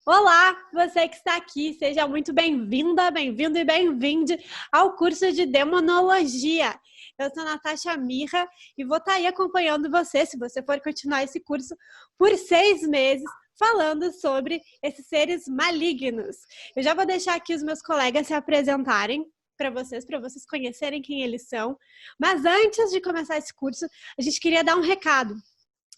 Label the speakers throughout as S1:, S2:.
S1: Olá, você que está aqui, seja muito bem-vinda, bem-vindo e bem-vinde ao curso de Demonologia. Eu sou Natasha Mirra e vou estar aí acompanhando você, se você for continuar esse curso, por 6 meses, falando sobre esses seres malignos. Eu já vou deixar aqui os meus colegas se apresentarem para vocês conhecerem quem eles são. Mas antes de começar esse curso, a gente queria dar um recado.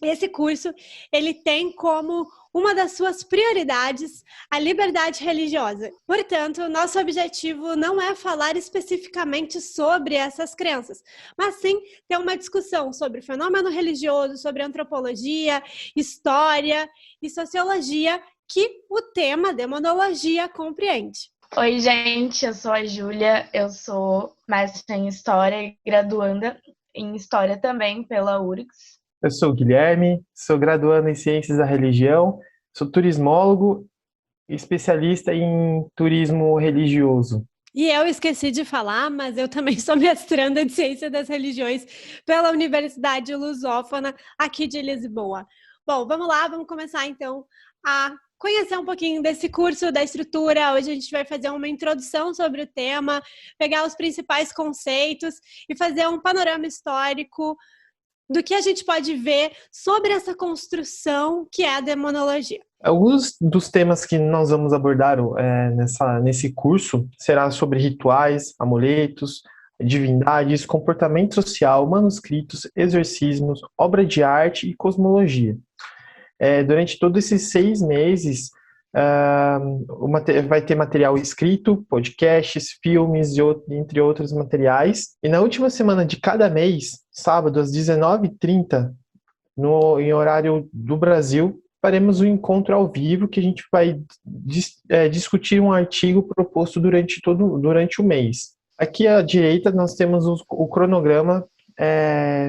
S1: Esse curso, ele tem como uma das suas prioridades a liberdade religiosa. Portanto, nosso objetivo não é falar especificamente sobre essas crenças, mas sim ter uma discussão sobre o fenômeno religioso, sobre antropologia, história e sociologia que o tema demonologia compreende.
S2: Oi, gente, eu sou a Júlia, eu sou mestre em História e graduanda em História também pela URGS.
S3: Eu sou o Guilherme, sou graduando em Ciências da Religião, sou turismólogo e especialista em turismo religioso.
S1: E eu esqueci de falar, mas eu também sou mestranda de Ciência das Religiões pela Universidade Lusófona, aqui de Lisboa. Bom, vamos lá, vamos começar então a conhecer um pouquinho desse curso, da estrutura. Hoje a gente vai fazer uma introdução sobre o tema, pegar os principais conceitos e fazer um panorama histórico do que a gente pode ver sobre essa construção que é a demonologia.
S3: Alguns dos temas que nós vamos abordar nesse curso será sobre rituais, amuletos, divindades, comportamento social, manuscritos, exorcismos, obra de arte e cosmologia. Durante todos esses 6 meses, vai ter material escrito, podcasts, filmes, entre outros materiais. E na última semana de cada mês, sábado às 19h30, em horário do Brasil, faremos um encontro ao vivo que a gente vai discutir um artigo proposto durante o mês. Aqui à direita nós temos o cronograma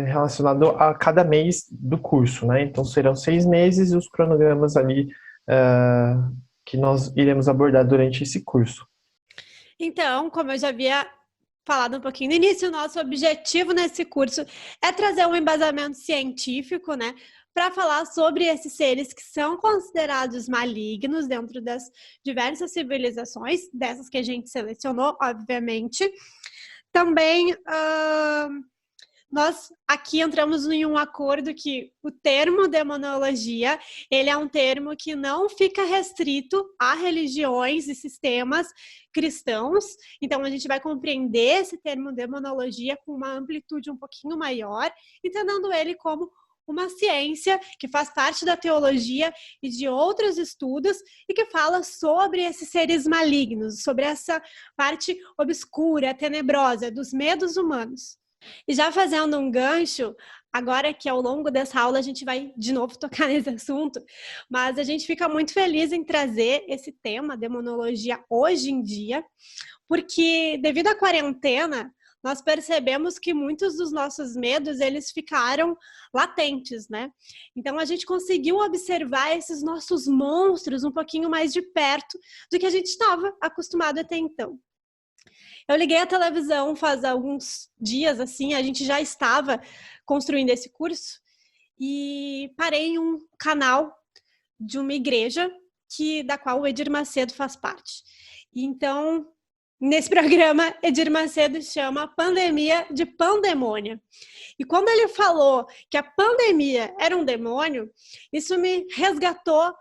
S3: relacionado a cada mês do curso, né? Então serão 6 meses e os cronogramas ali que nós iremos abordar durante esse curso.
S1: Então, como eu já havia falado um pouquinho no início, o nosso objetivo nesse curso é trazer um embasamento científico, né, para falar sobre esses seres que são considerados malignos dentro das diversas civilizações, dessas que a gente selecionou, obviamente. Também nós aqui entramos em um acordo que o termo demonologia, ele é um termo que não fica restrito a religiões e sistemas cristãos. Então, a gente vai compreender esse termo demonologia com uma amplitude um pouquinho maior, entendendo ele como uma ciência que faz parte da teologia e de outros estudos e que fala sobre esses seres malignos, sobre essa parte obscura, tenebrosa dos medos humanos. E já fazendo um gancho, agora que ao longo dessa aula a gente vai de novo tocar nesse assunto, mas a gente fica muito feliz em trazer esse tema, demonologia, hoje em dia, porque devido à quarentena, nós percebemos que muitos dos nossos medos, eles ficaram latentes, né? Então a gente conseguiu observar esses nossos monstros um pouquinho mais de perto do que a gente estava acostumado até então. Eu liguei a televisão faz alguns dias, assim, a gente já estava construindo esse curso e parei em um canal de uma igreja da qual o Edir Macedo faz parte. Então, nesse programa, Edir Macedo chama Pandemia de Pandemônia. E quando ele falou que a pandemia era um demônio, isso me resgatou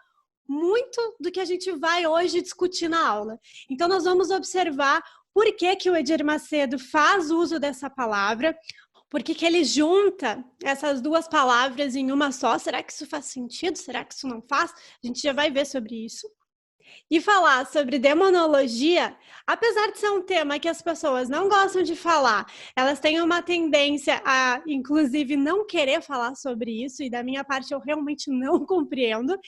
S1: muito do que a gente vai hoje discutir na aula. Então, nós vamos observar por que o Edir Macedo faz uso dessa palavra, por que ele junta essas duas palavras em uma só. Será que isso faz sentido? Será que isso não faz? A gente já vai ver sobre isso. E falar sobre demonologia, apesar de ser um tema que as pessoas não gostam de falar, elas têm uma tendência a, inclusive, não querer falar sobre isso, e da minha parte eu realmente não compreendo,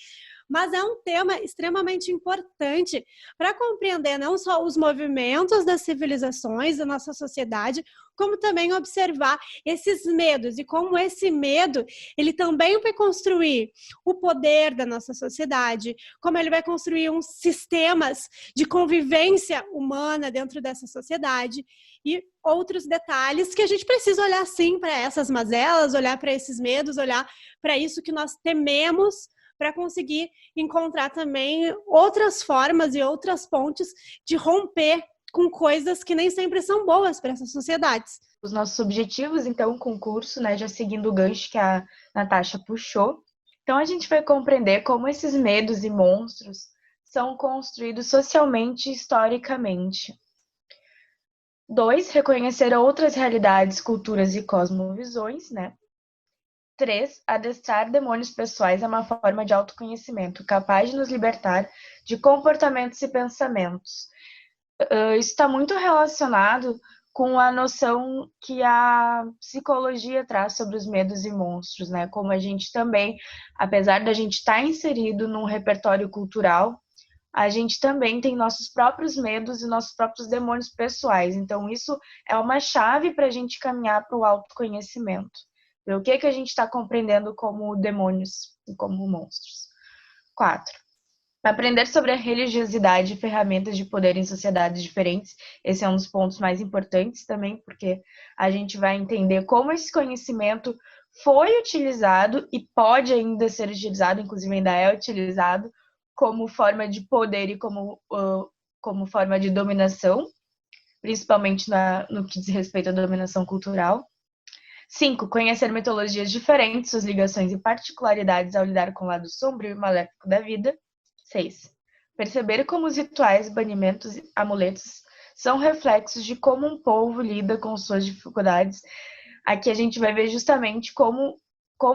S1: mas é um tema extremamente importante para compreender não só os movimentos das civilizações da nossa sociedade, como também observar esses medos e como esse medo, ele também vai construir o poder da nossa sociedade, como ele vai construir uns sistemas de convivência humana dentro dessa sociedade e outros detalhes que a gente precisa olhar sim para essas mazelas, olhar para esses medos, olhar para isso que nós tememos, para conseguir encontrar também outras formas e outras pontes de romper com coisas que nem sempre são boas para essas sociedades.
S2: Os nossos objetivos, então, com o curso, né, já seguindo o gancho que a Natasha puxou. Então, a gente vai compreender como esses medos e monstros são construídos socialmente e historicamente. 2, reconhecer outras realidades, culturas e cosmovisões, né? 3, adestrar demônios pessoais é uma forma de autoconhecimento capaz de nos libertar de comportamentos e pensamentos. Isso está muito relacionado com a noção que a psicologia traz sobre os medos e monstros, né? Como a gente também, apesar da gente estar inserido num repertório cultural, a gente também tem nossos próprios medos e nossos próprios demônios pessoais. Então, isso é uma chave para a gente caminhar para o autoconhecimento. Ver o que a gente está compreendendo como demônios e como monstros. 4. Aprender sobre a religiosidade e ferramentas de poder em sociedades diferentes. Esse é um dos pontos mais importantes também, porque a gente vai entender como esse conhecimento foi utilizado e pode ainda ser utilizado, inclusive ainda é utilizado, como forma de poder e como forma de dominação, principalmente no que diz respeito à dominação cultural. 5. Conhecer mitologias diferentes, suas ligações e particularidades ao lidar com o lado sombrio e maléfico da vida. 6. Perceber como os rituais, banimentos e amuletos são reflexos de como um povo lida com suas dificuldades. Aqui a gente vai ver justamente como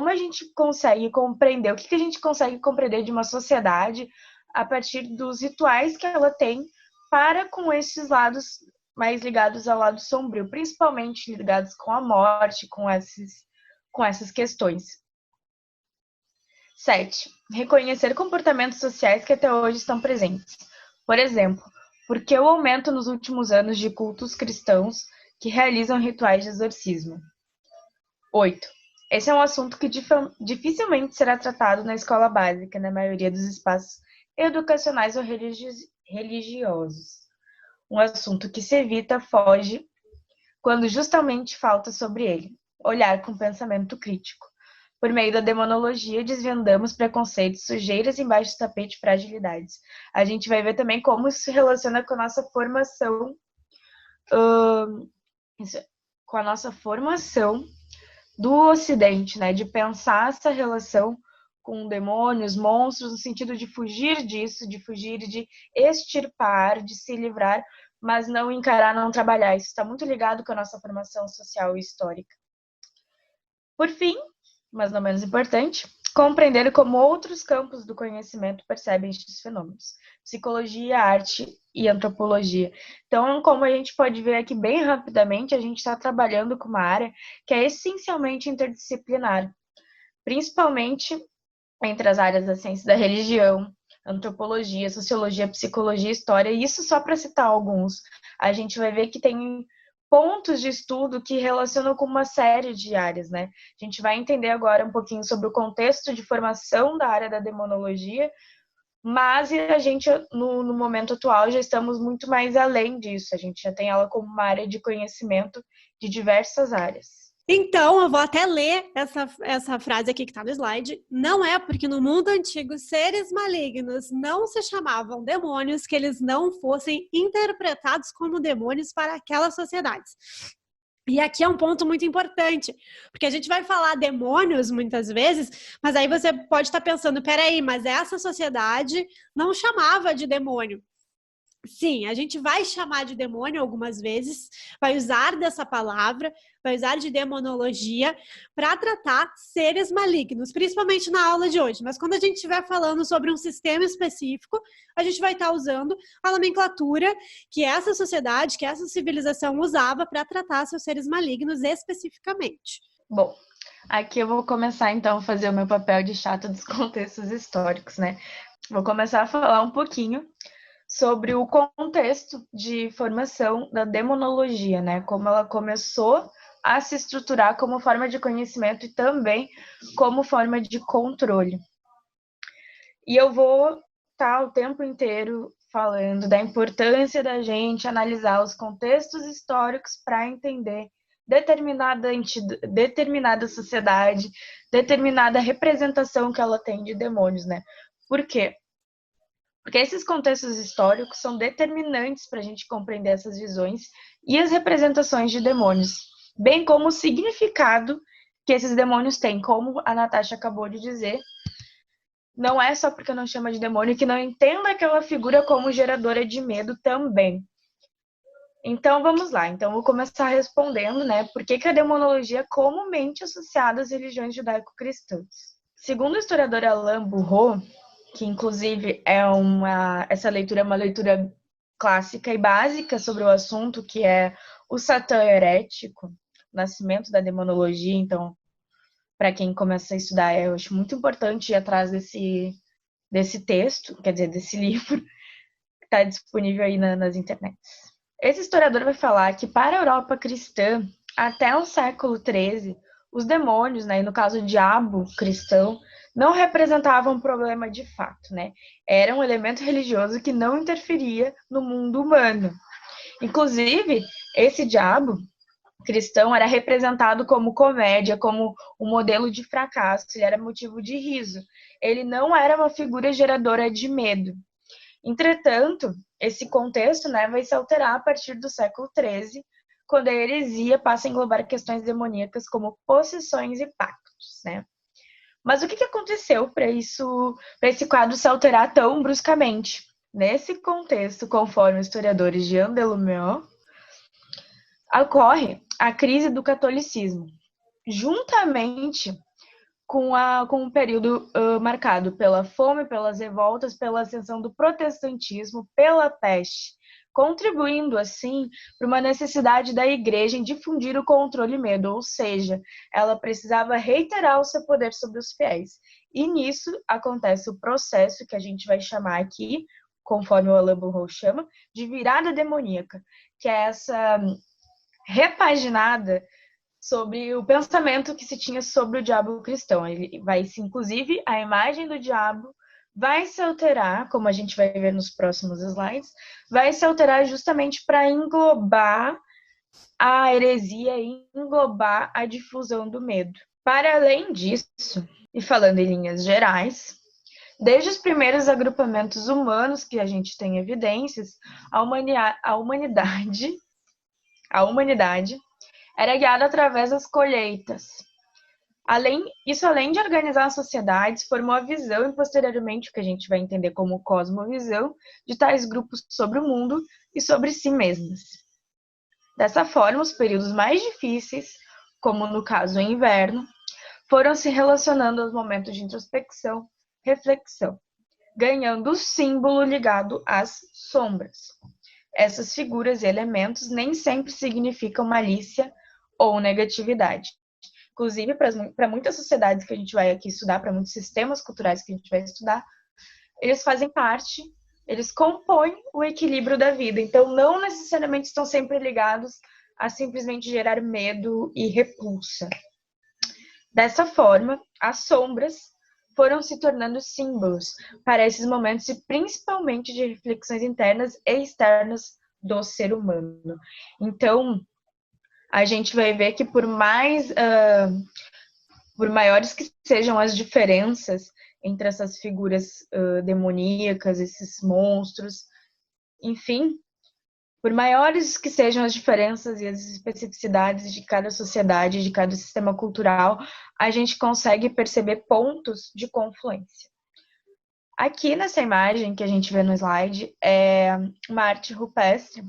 S2: a gente consegue compreender, o que a gente consegue compreender de uma sociedade a partir dos rituais que ela tem para com esses lados mais ligados ao lado sombrio, principalmente ligados com a morte, com essas questões. 7. Reconhecer comportamentos sociais que até hoje estão presentes. Por exemplo, por que o aumento nos últimos anos de cultos cristãos que realizam rituais de exorcismo? 8. Esse é um assunto que dificilmente será tratado na escola básica, na maioria dos espaços educacionais ou religiosos. Um assunto que se evita, foge, quando justamente falta sobre ele. Olhar com pensamento crítico. Por meio da demonologia, desvendamos preconceitos, sujeiras embaixo do tapete, fragilidades. A gente vai ver também como isso se relaciona com a nossa formação, do Ocidente, né? De pensar essa relação com demônios, monstros, no sentido de fugir disso, de fugir, de extirpar, de se livrar, mas não encarar, não trabalhar. Isso está muito ligado com a nossa formação social e histórica. Por fim, mas não menos importante, compreender como outros campos do conhecimento percebem estes fenômenos. Psicologia, arte e antropologia. Então, como a gente pode ver aqui bem rapidamente, a gente está trabalhando com uma área que é essencialmente interdisciplinar, principalmente entre as áreas da ciência da religião, antropologia, sociologia, psicologia, história, e isso só para citar alguns. A gente vai ver que tem pontos de estudo que relacionam com uma série de áreas, né? A gente vai entender agora um pouquinho sobre o contexto de formação da área da demonologia, mas a gente, no momento atual, já estamos muito mais além disso. A gente já tem ela como uma área de conhecimento de diversas áreas.
S1: Então, eu vou até ler essa frase aqui que está no slide. Não é porque no mundo antigo seres malignos não se chamavam demônios que eles não fossem interpretados como demônios para aquelas sociedades. E aqui é um ponto muito importante, porque a gente vai falar demônios muitas vezes, mas aí você pode estar pensando, peraí, mas essa sociedade não chamava de demônio. Sim, a gente vai chamar de demônio algumas vezes, vai usar dessa palavra, vai usar de demonologia para tratar seres malignos, principalmente na aula de hoje. Mas quando a gente estiver falando sobre um sistema específico, a gente vai estar usando a nomenclatura que essa sociedade, que essa civilização usava para tratar seus seres malignos especificamente.
S2: Bom, aqui eu vou começar então a fazer o meu papel de chata dos contextos históricos, né? Vou começar a falar um pouquinho sobre o contexto de formação da demonologia, né? Como ela começou a se estruturar como forma de conhecimento e também como forma de controle. E eu vou estar o tempo inteiro falando da importância da gente analisar os contextos históricos para entender determinada sociedade, determinada representação que ela tem de demônios, né? Por quê? Porque esses contextos históricos são determinantes para a gente compreender essas visões e as representações de demônios, bem como o significado que esses demônios têm, como a Natasha acabou de dizer. Não é só porque não chama de demônio que não entenda aquela figura como geradora de medo também. Então, vamos lá. Então, vou começar respondendo, né? Por que a demonologia é comumente associada às religiões judaico-cristãs? Segundo o historiador Alain Bourreau, que inclusive essa leitura é uma leitura clássica e básica sobre o assunto, que é o Satã Herético, nascimento da demonologia. Então, para quem começa a estudar, eu acho muito importante ir atrás desse texto, quer dizer, desse livro, que está disponível aí nas internets. Esse historiador vai falar que para a Europa cristã, até o século XIII, os demônios, né, e no caso o diabo cristão, não representavam um problema de fato, né? Era um elemento religioso que não interferia no mundo humano. Inclusive, esse diabo cristão era representado como comédia, como um modelo de fracasso, ele era motivo de riso. Ele não era uma figura geradora de medo. Entretanto, esse contexto, né, vai se alterar a partir do século XIII, quando a heresia passa a englobar questões demoníacas como possessões e pactos, né? Mas o que aconteceu para esse quadro se alterar tão bruscamente? Nesse contexto, conforme os historiadores Jean Delumeau, ocorre a crise do catolicismo, juntamente com um período marcado pela fome, pelas revoltas, pela ascensão do protestantismo, pela peste, contribuindo, assim, para uma necessidade da igreja em difundir o controle e medo, ou seja, ela precisava reiterar o seu poder sobre os fiéis. E nisso acontece o processo que a gente vai chamar aqui, conforme o Alain Bourreau chama, de virada demoníaca, que é essa repaginada sobre o pensamento que se tinha sobre o diabo cristão. Ele inclusive, a imagem do diabo vai se alterar, como a gente vai ver nos próximos slides, vai se alterar justamente para englobar a heresia e englobar a difusão do medo. Para além disso, e falando em linhas gerais, desde os primeiros agrupamentos humanos que a gente tem evidências, a humanidade era guiada através das colheitas. Além de organizar sociedades, formou a visão e posteriormente o que a gente vai entender como cosmovisão de tais grupos sobre o mundo e sobre si mesmas. Dessa forma, os períodos mais difíceis, como no caso o inverno, foram se relacionando aos momentos de introspecção, reflexão, ganhando o símbolo ligado às sombras. Essas figuras e elementos nem sempre significam malícia ou negatividade. Inclusive, para muitas sociedades que a gente vai aqui estudar, para muitos sistemas culturais que a gente vai estudar, eles fazem parte, eles compõem o equilíbrio da vida. Então, não necessariamente estão sempre ligados a simplesmente gerar medo e repulsa. Dessa forma, as sombras foram se tornando símbolos para esses momentos e principalmente de reflexões internas e externas do ser humano. Então, a gente vai ver que por maiores que sejam as diferenças entre essas figuras demoníacas, esses monstros, enfim, por maiores que sejam as diferenças e as especificidades de cada sociedade, de cada sistema cultural, a gente consegue perceber pontos de confluência. Aqui nessa imagem que a gente vê no slide é uma arte rupestre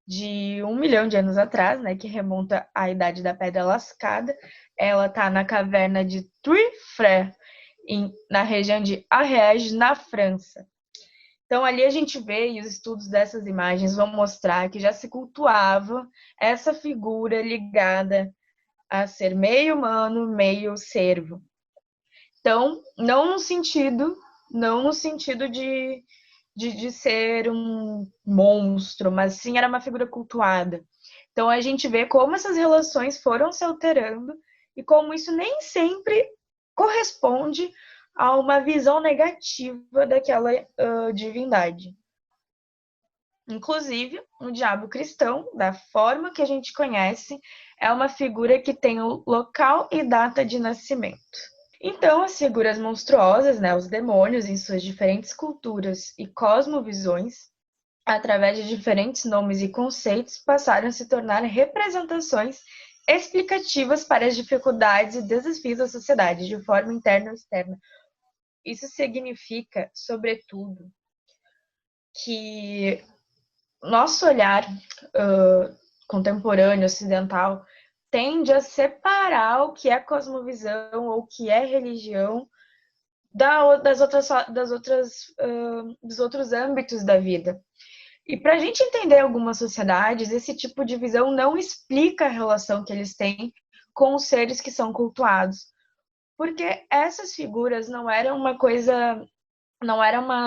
S2: de 1 milhão de anos atrás, né, que remonta à Idade da Pedra Lascada. Ela está na caverna de Truy-Frères, na região de Ariège, na França. Então, ali a gente vê, e os estudos dessas imagens vão mostrar que já se cultuava essa figura ligada a ser meio humano, meio cervo. Então, não no sentido de ser um monstro, mas sim era uma figura cultuada. Então a gente vê como essas relações foram se alterando e como isso nem sempre corresponde a uma visão negativa daquela divindade. Inclusive, o diabo cristão, da forma que a gente conhece, é uma figura que tem o local e data de nascimento. Então, as figuras monstruosas, né, os demônios, em suas diferentes culturas e cosmovisões, através de diferentes nomes e conceitos, passaram a se tornar representações explicativas para as dificuldades e desafios da sociedade, de forma interna ou externa. Isso significa, sobretudo, que nosso olhar contemporâneo, ocidental, tende a separar o que é cosmovisão ou o que é religião dos outros âmbitos da vida. E para a gente entender algumas sociedades, esse tipo de visão não explica a relação que eles têm com os seres que são cultuados. Porque essas figuras não eram uma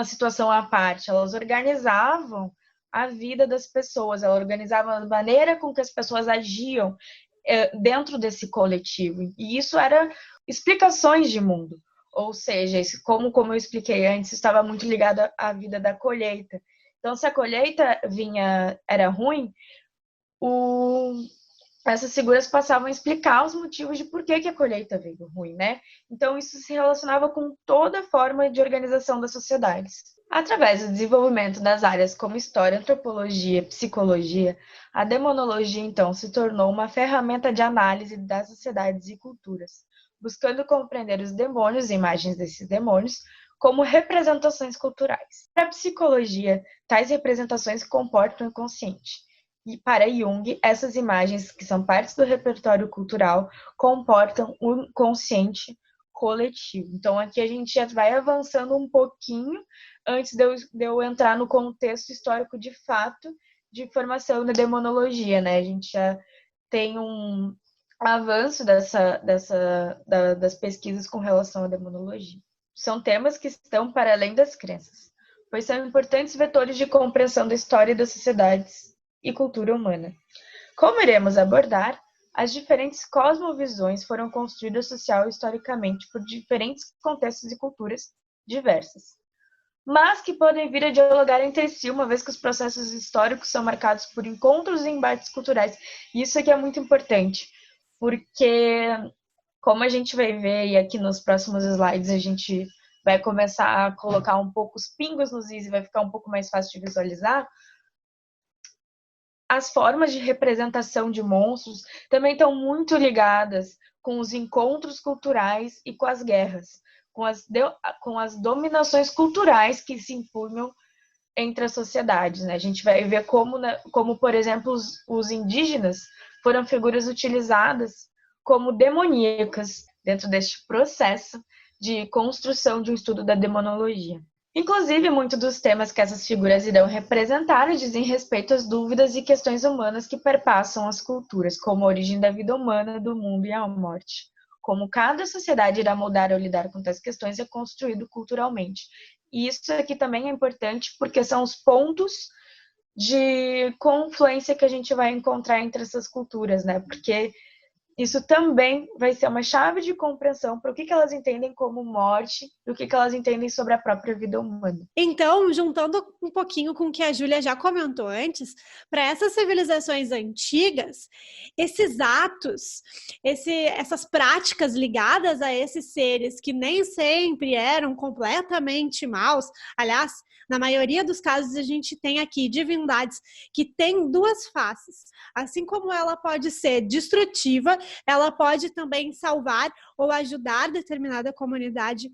S2: situação à parte, elas organizavam a vida das pessoas, elas organizavam a maneira com que as pessoas agiam dentro desse coletivo. E isso era explicações de mundo. Ou seja, como eu expliquei antes, estava muito ligado à vida da colheita. Então, se a colheita era ruim, essas figuras passavam a explicar os motivos de por que a colheita veio ruim, né? Então, isso se relacionava com toda a forma de organização das sociedades. Através do desenvolvimento das áreas como história, antropologia, psicologia, a demonologia, então, se tornou uma ferramenta de análise das sociedades e culturas, buscando compreender os demônios e imagens desses demônios como representações culturais. Para a psicologia, tais representações comportam o inconsciente. E para Jung, essas imagens, que são partes do repertório cultural, comportam o inconsciente coletivo. Então, aqui a gente já vai avançando um pouquinho antes de eu entrar no contexto histórico de fato de formação da demonologia, né? A gente já tem um avanço das pesquisas com relação à demonologia. São temas que estão para além das crenças, pois são importantes vetores de compreensão da história e das sociedades e cultura humana. Como iremos abordar, as diferentes cosmovisões foram construídas social e historicamente por diferentes contextos e culturas diversas, mas que podem vir a dialogar entre si, uma vez que os processos históricos são marcados por encontros e embates culturais. E isso aqui é muito importante, porque, como a gente vai ver, e aqui nos próximos slides a gente vai começar a colocar um pouco os pingos nos is e vai ficar um pouco mais fácil de visualizar, as formas de representação de monstros também estão muito ligadas com os encontros culturais e com as guerras, com as dominações culturais que se impunham entre as sociedades, né? A gente vai ver como por exemplo, os indígenas foram figuras utilizadas como demoníacas dentro deste processo de construção de um estudo da demonologia. Inclusive, muitos dos temas que essas figuras irão representar dizem respeito às dúvidas e questões humanas que perpassam as culturas, como a origem da vida humana, do mundo e a morte. Como cada sociedade irá moldar ou lidar com tais questões é construído culturalmente. E isso aqui também é importante porque são os pontos de confluência que a gente vai encontrar entre essas culturas, né? Porque isso também vai ser uma chave de compreensão para o que elas entendem como morte e o que elas entendem sobre a própria vida humana.
S1: Então, juntando um pouquinho com o que a Júlia já comentou antes, para essas civilizações antigas, esses atos, essas práticas ligadas a esses seres que nem sempre eram completamente maus, aliás, na maioria dos casos a gente tem aqui divindades que têm duas faces. Assim como ela pode ser destrutiva, ela pode também salvar ou ajudar determinada comunidade,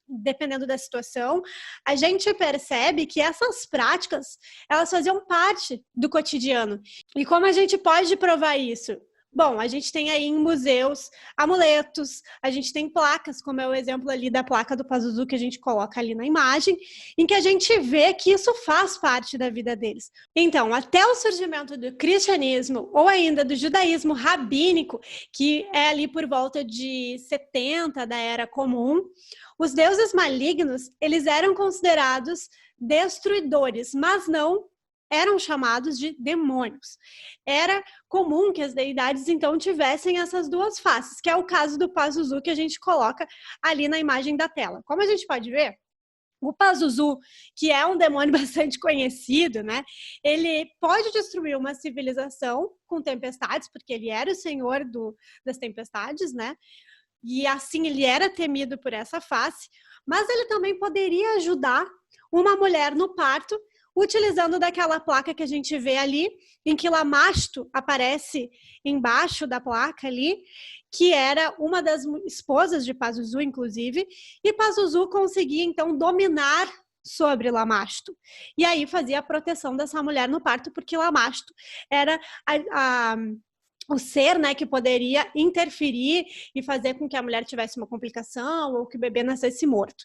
S1: dependendo da situação. A gente percebe que essas práticas, elas faziam parte do cotidiano. E como a gente pode provar isso? Bom, a gente tem aí em museus amuletos, a gente tem placas, como é o exemplo ali da placa do Pazuzu que a gente coloca ali na imagem, em que a gente vê que isso faz parte da vida deles. Então, até o surgimento do cristianismo ou ainda do judaísmo rabínico, que é ali por volta de 70 da Era Comum, os deuses malignos, eles eram considerados destruidores, mas não eram chamados de demônios. Era comum que as deidades, então, tivessem essas duas faces, que é o caso do Pazuzu que a gente coloca ali na imagem da tela. Como a gente pode ver, O Pazuzu, que é um demônio bastante conhecido, né? Ele pode destruir uma civilização com tempestades, porque ele era o senhor das tempestades, né? E assim ele era temido por essa face, mas ele também poderia ajudar uma mulher no parto, utilizando daquela placa que a gente vê ali, em que Lamasto aparece embaixo da placa ali, que era uma das esposas de Pazuzu, inclusive, e Pazuzu conseguia, então, dominar sobre Lamasto. E aí fazia a proteção dessa mulher no parto, porque Lamasto era o ser, né, que poderia interferir e fazer com que a mulher tivesse uma complicação ou que o bebê nascesse morto.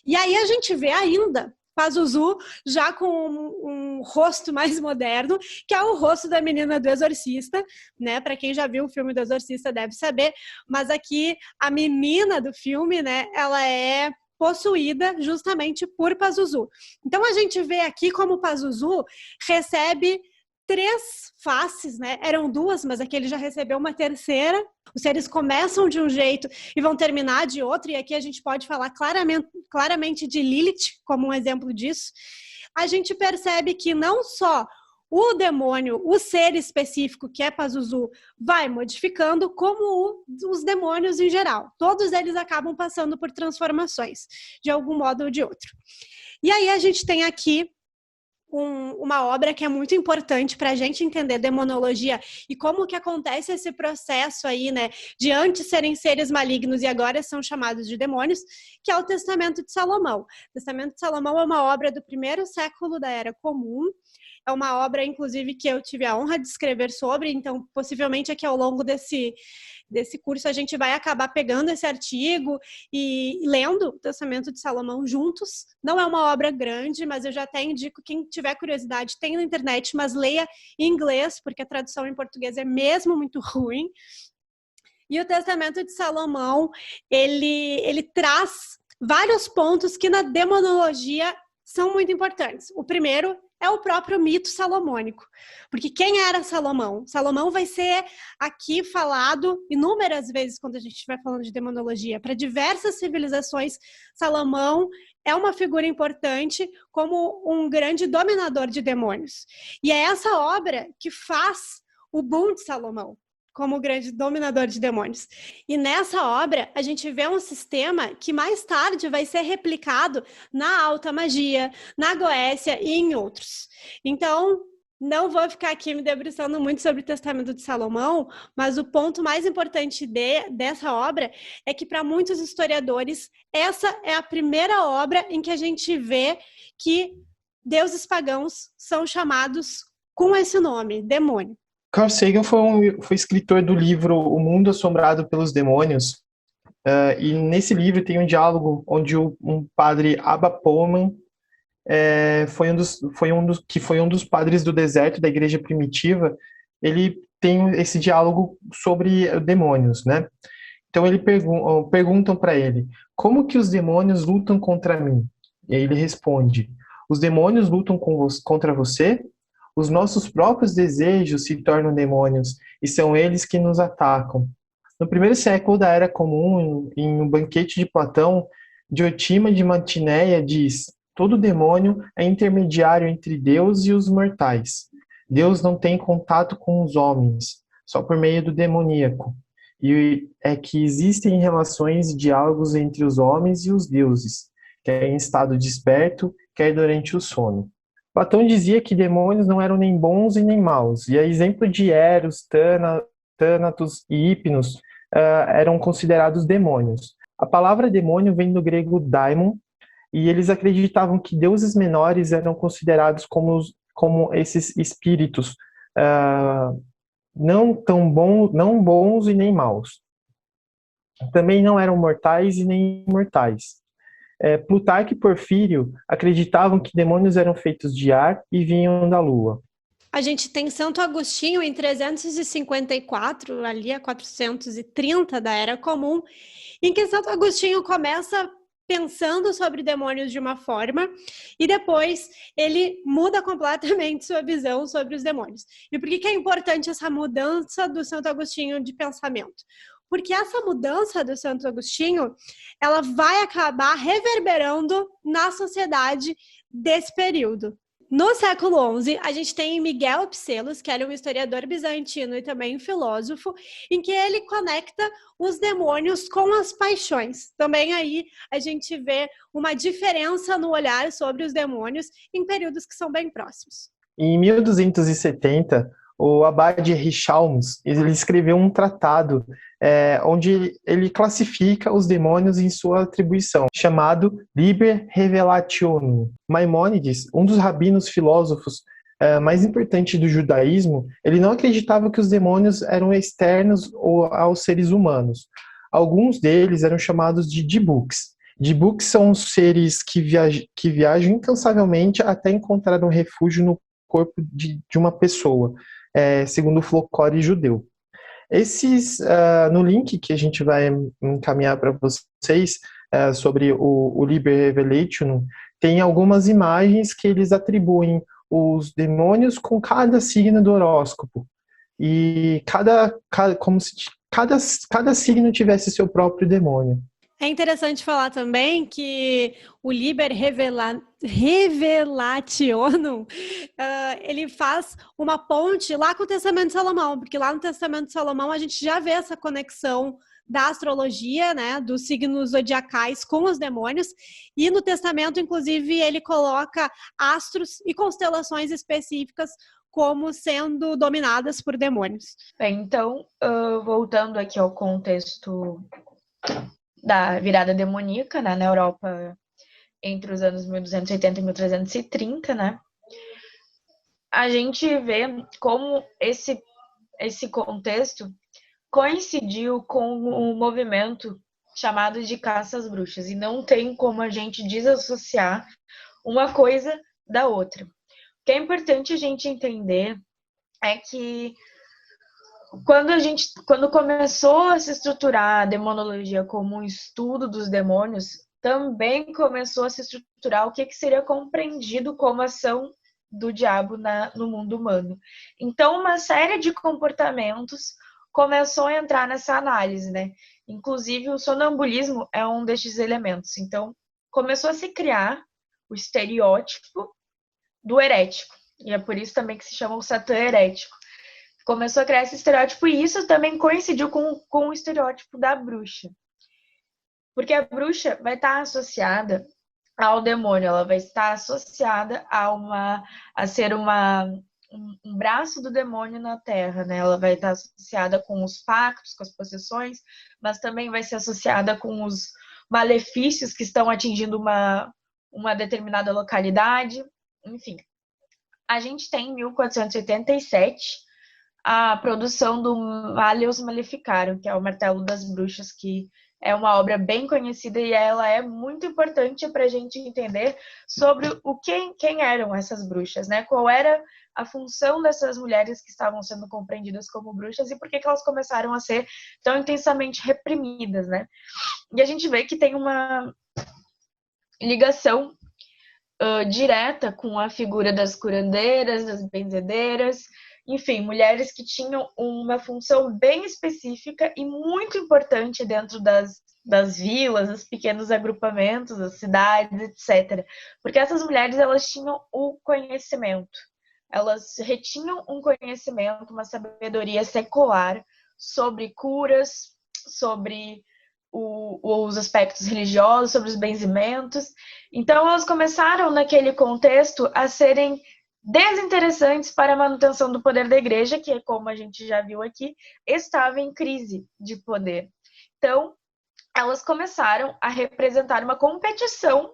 S1: E aí a gente vê ainda Pazuzu já com um rosto mais moderno, que é o rosto da menina do Exorcista, né? Para quem já viu o filme do Exorcista deve saber, mas aqui a menina do filme, né, ela é possuída justamente por Pazuzu. Então a gente vê aqui como Pazuzu recebe 3 faces, né? Eram 2, mas aqui ele já recebeu uma terceira. Os seres começam de um jeito e vão terminar de outro, e aqui a gente pode falar claramente de Lilith como um exemplo disso. A gente percebe que não só o demônio, o ser específico que é Pazuzu, vai modificando, como os demônios em geral. Todos eles acabam passando por transformações, de algum modo ou de outro. E aí a gente tem aqui uma obra que é muito importante para a gente entender demonologia e como que acontece esse processo aí, né, de antes serem seres malignos e agora são chamados de demônios, que é o Testamento de Salomão. O Testamento de Salomão é uma obra do 1º século da Era Comum. É uma obra, inclusive, que eu tive a honra de escrever sobre, então, possivelmente aqui ao longo desse curso a gente vai acabar pegando esse artigo e lendo o Testamento de Salomão juntos. Não é uma obra grande, mas eu já até indico, quem tiver curiosidade, tem na internet, mas leia em inglês, porque a tradução em português é mesmo muito ruim. E o Testamento de Salomão, ele traz vários pontos que na demonologia são muito importantes. O primeiro é o próprio mito salomônico. Porque quem era Salomão? Salomão vai ser aqui falado inúmeras vezes quando a gente estiver falando de demonologia. Para diversas civilizações, Salomão é uma figura importante como um grande dominador de demônios. E é essa obra que faz o boom de Salomão como grande dominador de demônios. E nessa obra, a gente vê um sistema que mais tarde vai ser replicado na alta magia, na Goécia e em outros. Então, não vou ficar aqui me debruçando muito sobre o Testamento de Salomão, mas o ponto mais importante dessa obra é que, para muitos historiadores, essa é a primeira obra em que a gente vê que deuses pagãos são chamados com esse nome, demônio.
S3: Carl Sagan foi escritor do livro O Mundo Assombrado pelos Demônios, e nesse livro tem um diálogo onde um padre Abba Pullman foi um dos padres do deserto da igreja primitiva. Ele tem esse diálogo sobre demônios, né? Então perguntam para ele: como que os demônios lutam contra mim? E aí ele responde: os demônios lutam contra você? Os nossos próprios desejos se tornam demônios e são eles que nos atacam. No 1º século da Era Comum, em Um Banquete de Platão, Diotima de Mantineia diz: todo demônio é intermediário entre Deus e os mortais. Deus não tem contato com os homens, só por meio do demoníaco. E é que existem relações e diálogos entre os homens e os deuses, quer em estado desperto, quer durante o sono. Platão dizia que demônios não eram nem bons e nem maus, e a exemplo de Eros, Thanatos e Hipnos eram considerados demônios. A palavra demônio vem do grego daimon, e eles acreditavam que deuses menores eram considerados como esses espíritos não bons e nem maus. Também não eram mortais e nem imortais. Plutarco e Porfírio acreditavam que demônios eram feitos de ar e vinham da lua.
S1: A gente tem Santo Agostinho em 354, ali a 430 da Era Comum, em que Santo Agostinho começa pensando sobre demônios de uma forma e depois ele muda completamente sua visão sobre os demônios. E por que é importante essa mudança do Santo Agostinho de pensamento? porque essa mudança do Santo Agostinho, ela vai acabar reverberando na sociedade desse período. No século XI, a gente tem Miguel Psellos, que era um historiador bizantino e também um filósofo, em que ele conecta os demônios com as paixões. Também aí a gente vê uma diferença no olhar sobre os demônios em períodos que são bem próximos.
S3: Em 1270, o abade Richalms, ele escreveu um tratado onde ele classifica os demônios em sua atribuição, chamado Liber Revelationum. Maimônides, um dos rabinos filósofos mais importantes do judaísmo, ele não acreditava que os demônios eram externos aos seres humanos. Alguns deles eram chamados de dibuks. Dibuks são seres que viajam incansavelmente até encontrar um refúgio no corpo de uma pessoa, segundo o folclore judeu. No link que a gente vai encaminhar para vocês sobre o Liber Revelationum, tem algumas imagens que eles atribuem os demônios com cada signo do horóscopo. E como se cada signo tivesse seu próprio demônio.
S1: É interessante falar também que o Liber Revelationum, ele faz uma ponte lá com o Testamento de Salomão, porque lá no Testamento de Salomão a gente já vê essa conexão da astrologia, né, dos signos zodiacais com os demônios, e no Testamento, inclusive, ele coloca astros e constelações específicas como sendo dominadas por demônios.
S2: Bem, então, voltando aqui ao contexto da virada demoníaca, né, na Europa entre os anos 1280 e 1330, né, a gente vê como esse contexto coincidiu com o movimento chamado de caça às bruxas, e não tem como a gente desassociar uma coisa da outra. O que é importante a gente entender é que quando começou a se estruturar a demonologia como um estudo dos demônios, também começou a se estruturar o que seria compreendido como ação do diabo no mundo humano. Então, uma série de comportamentos começou a entrar nessa análise, né? Inclusive, o sonambulismo é um destes elementos. Então, começou a se criar o estereótipo do herético. E é por isso também que se chama o Satã herético. Começou a criar esse estereótipo, e isso também coincidiu com o estereótipo da bruxa. Porque a bruxa vai estar associada ao demônio, ela vai estar associada a ser um braço do demônio na Terra, né? Ela vai estar associada com os pactos, com as possessões, mas também vai ser associada com os malefícios que estão atingindo uma determinada localidade. Enfim, a gente tem em 1487 a produção do Malleus Maleficarum, que é o Martelo das Bruxas, que é uma obra bem conhecida e ela é muito importante para a gente entender sobre quem eram essas bruxas, né? Qual era a função dessas mulheres que estavam sendo compreendidas como bruxas e por que elas começaram a ser tão intensamente reprimidas, né? E a gente vê que tem uma ligação direta com a figura das curandeiras, das benzedeiras, enfim, mulheres que tinham uma função bem específica e muito importante dentro das vilas, dos pequenos agrupamentos, das cidades, etc. Porque essas mulheres, elas tinham o conhecimento, elas retinham um conhecimento, uma sabedoria secular sobre curas, sobre os aspectos religiosos, sobre os benzimentos. Então, elas começaram, naquele contexto, a serem desinteressantes para a manutenção do poder da igreja, que, como a gente já viu aqui, estava em crise de poder. Então, elas começaram a representar uma competição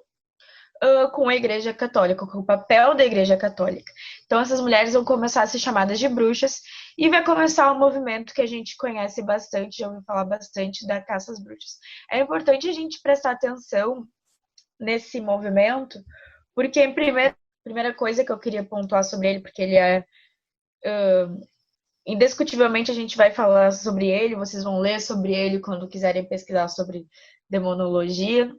S2: com a igreja católica, com o papel da igreja católica. Então, essas mulheres vão começar a ser chamadas de bruxas e vai começar um movimento que a gente conhece bastante, já ouviu falar bastante, da caça às bruxas. É importante a gente prestar atenção nesse movimento, porque, em primeira coisa que eu queria pontuar sobre ele, porque ele é indiscutivelmente a gente vai falar sobre ele, vocês vão ler sobre ele quando quiserem pesquisar sobre demonologia.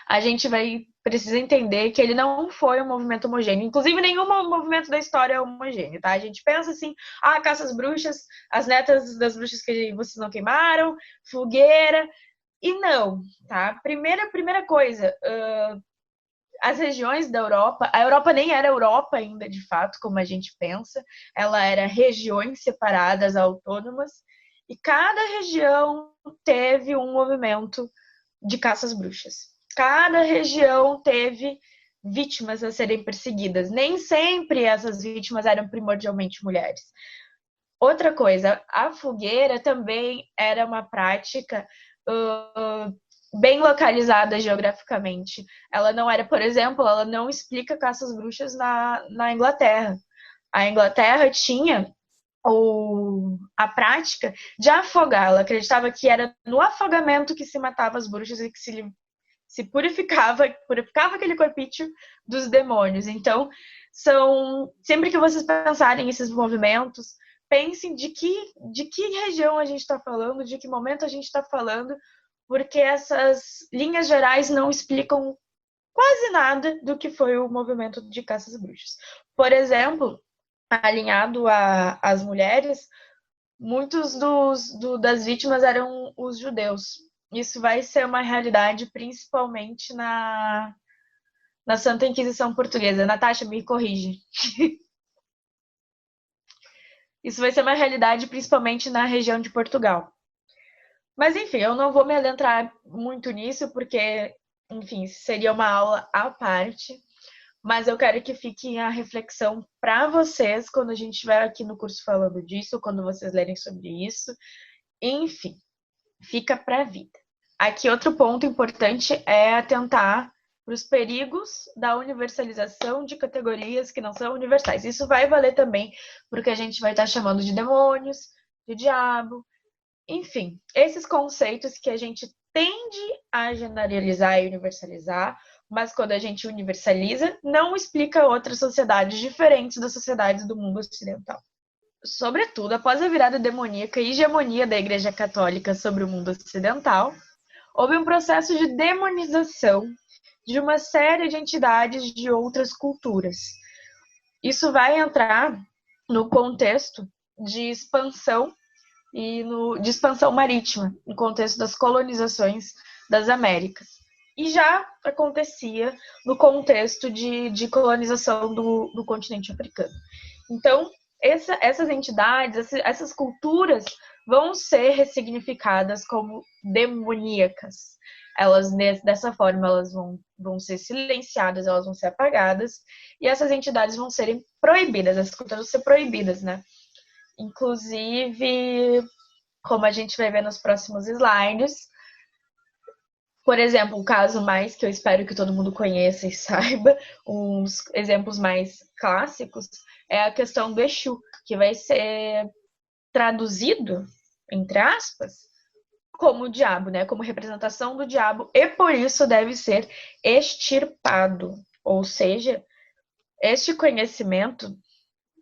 S2: A gente vai precisa entender que ele não foi um movimento homogêneo. Inclusive, nenhum movimento da história é homogêneo, tá? A gente pensa assim, caça às bruxas, as netas das bruxas que vocês não queimaram, fogueira, e não, tá? Primeira coisa, as regiões da Europa, a Europa nem era Europa ainda, de fato, como a gente pensa, ela era regiões separadas, autônomas, e cada região teve um movimento de caça às bruxas. Cada região teve vítimas a serem perseguidas. Nem sempre essas vítimas eram primordialmente mulheres. Outra coisa, a fogueira também era uma prática bem localizada geograficamente. Ela não era, por exemplo, ela não explica caça às bruxas na Inglaterra. A Inglaterra tinha a prática de afogar. Ela acreditava que era no afogamento que se matava as bruxas e que se purificava aquele corpício dos demônios. Então, sempre que vocês pensarem esses movimentos, pensem de que região a gente está falando, de que momento a gente está falando, porque essas linhas gerais não explicam quase nada do que foi o movimento de caça às bruxas. Por exemplo, alinhado às mulheres, muitos das vítimas eram os judeus. Isso vai ser uma realidade principalmente na Santa Inquisição Portuguesa. Natasha, me corrige. Isso vai ser uma realidade principalmente na região de Portugal. Mas, enfim, eu não vou me adentrar muito nisso, porque, enfim, seria uma aula à parte. Mas eu quero que fique a reflexão para vocês quando a gente estiver aqui no curso falando disso, quando vocês lerem sobre isso. Enfim, fica para a vida. Aqui, outro ponto importante é atentar para os perigos da universalização de categorias que não são universais. Isso vai valer também para o que a gente vai estar chamando de demônios, de diabo. Enfim, esses conceitos que a gente tende a generalizar e universalizar, mas quando a gente universaliza, não explica outras sociedades diferentes das sociedades do mundo ocidental. Sobretudo, após a virada demoníaca e hegemonia da Igreja Católica sobre o mundo ocidental, houve um processo de demonização de uma série de entidades de outras culturas. Isso vai entrar no contexto de expansão de expansão marítima, no contexto das colonizações das Américas. E já acontecia no contexto de colonização do continente africano. Então, essas entidades, essas culturas vão ser ressignificadas como demoníacas. Elas, dessa forma, elas vão ser silenciadas, elas vão ser apagadas, e essas entidades vão serem proibidas, essas culturas vão ser proibidas, né? Inclusive, como a gente vai ver nos próximos slides, por exemplo, o caso mais que eu espero que todo mundo conheça e saiba, uns exemplos mais clássicos, é a questão do Exu, que vai ser traduzido, entre aspas, como o diabo, né? Como representação do diabo, e por isso deve ser extirpado. Ou seja, este conhecimento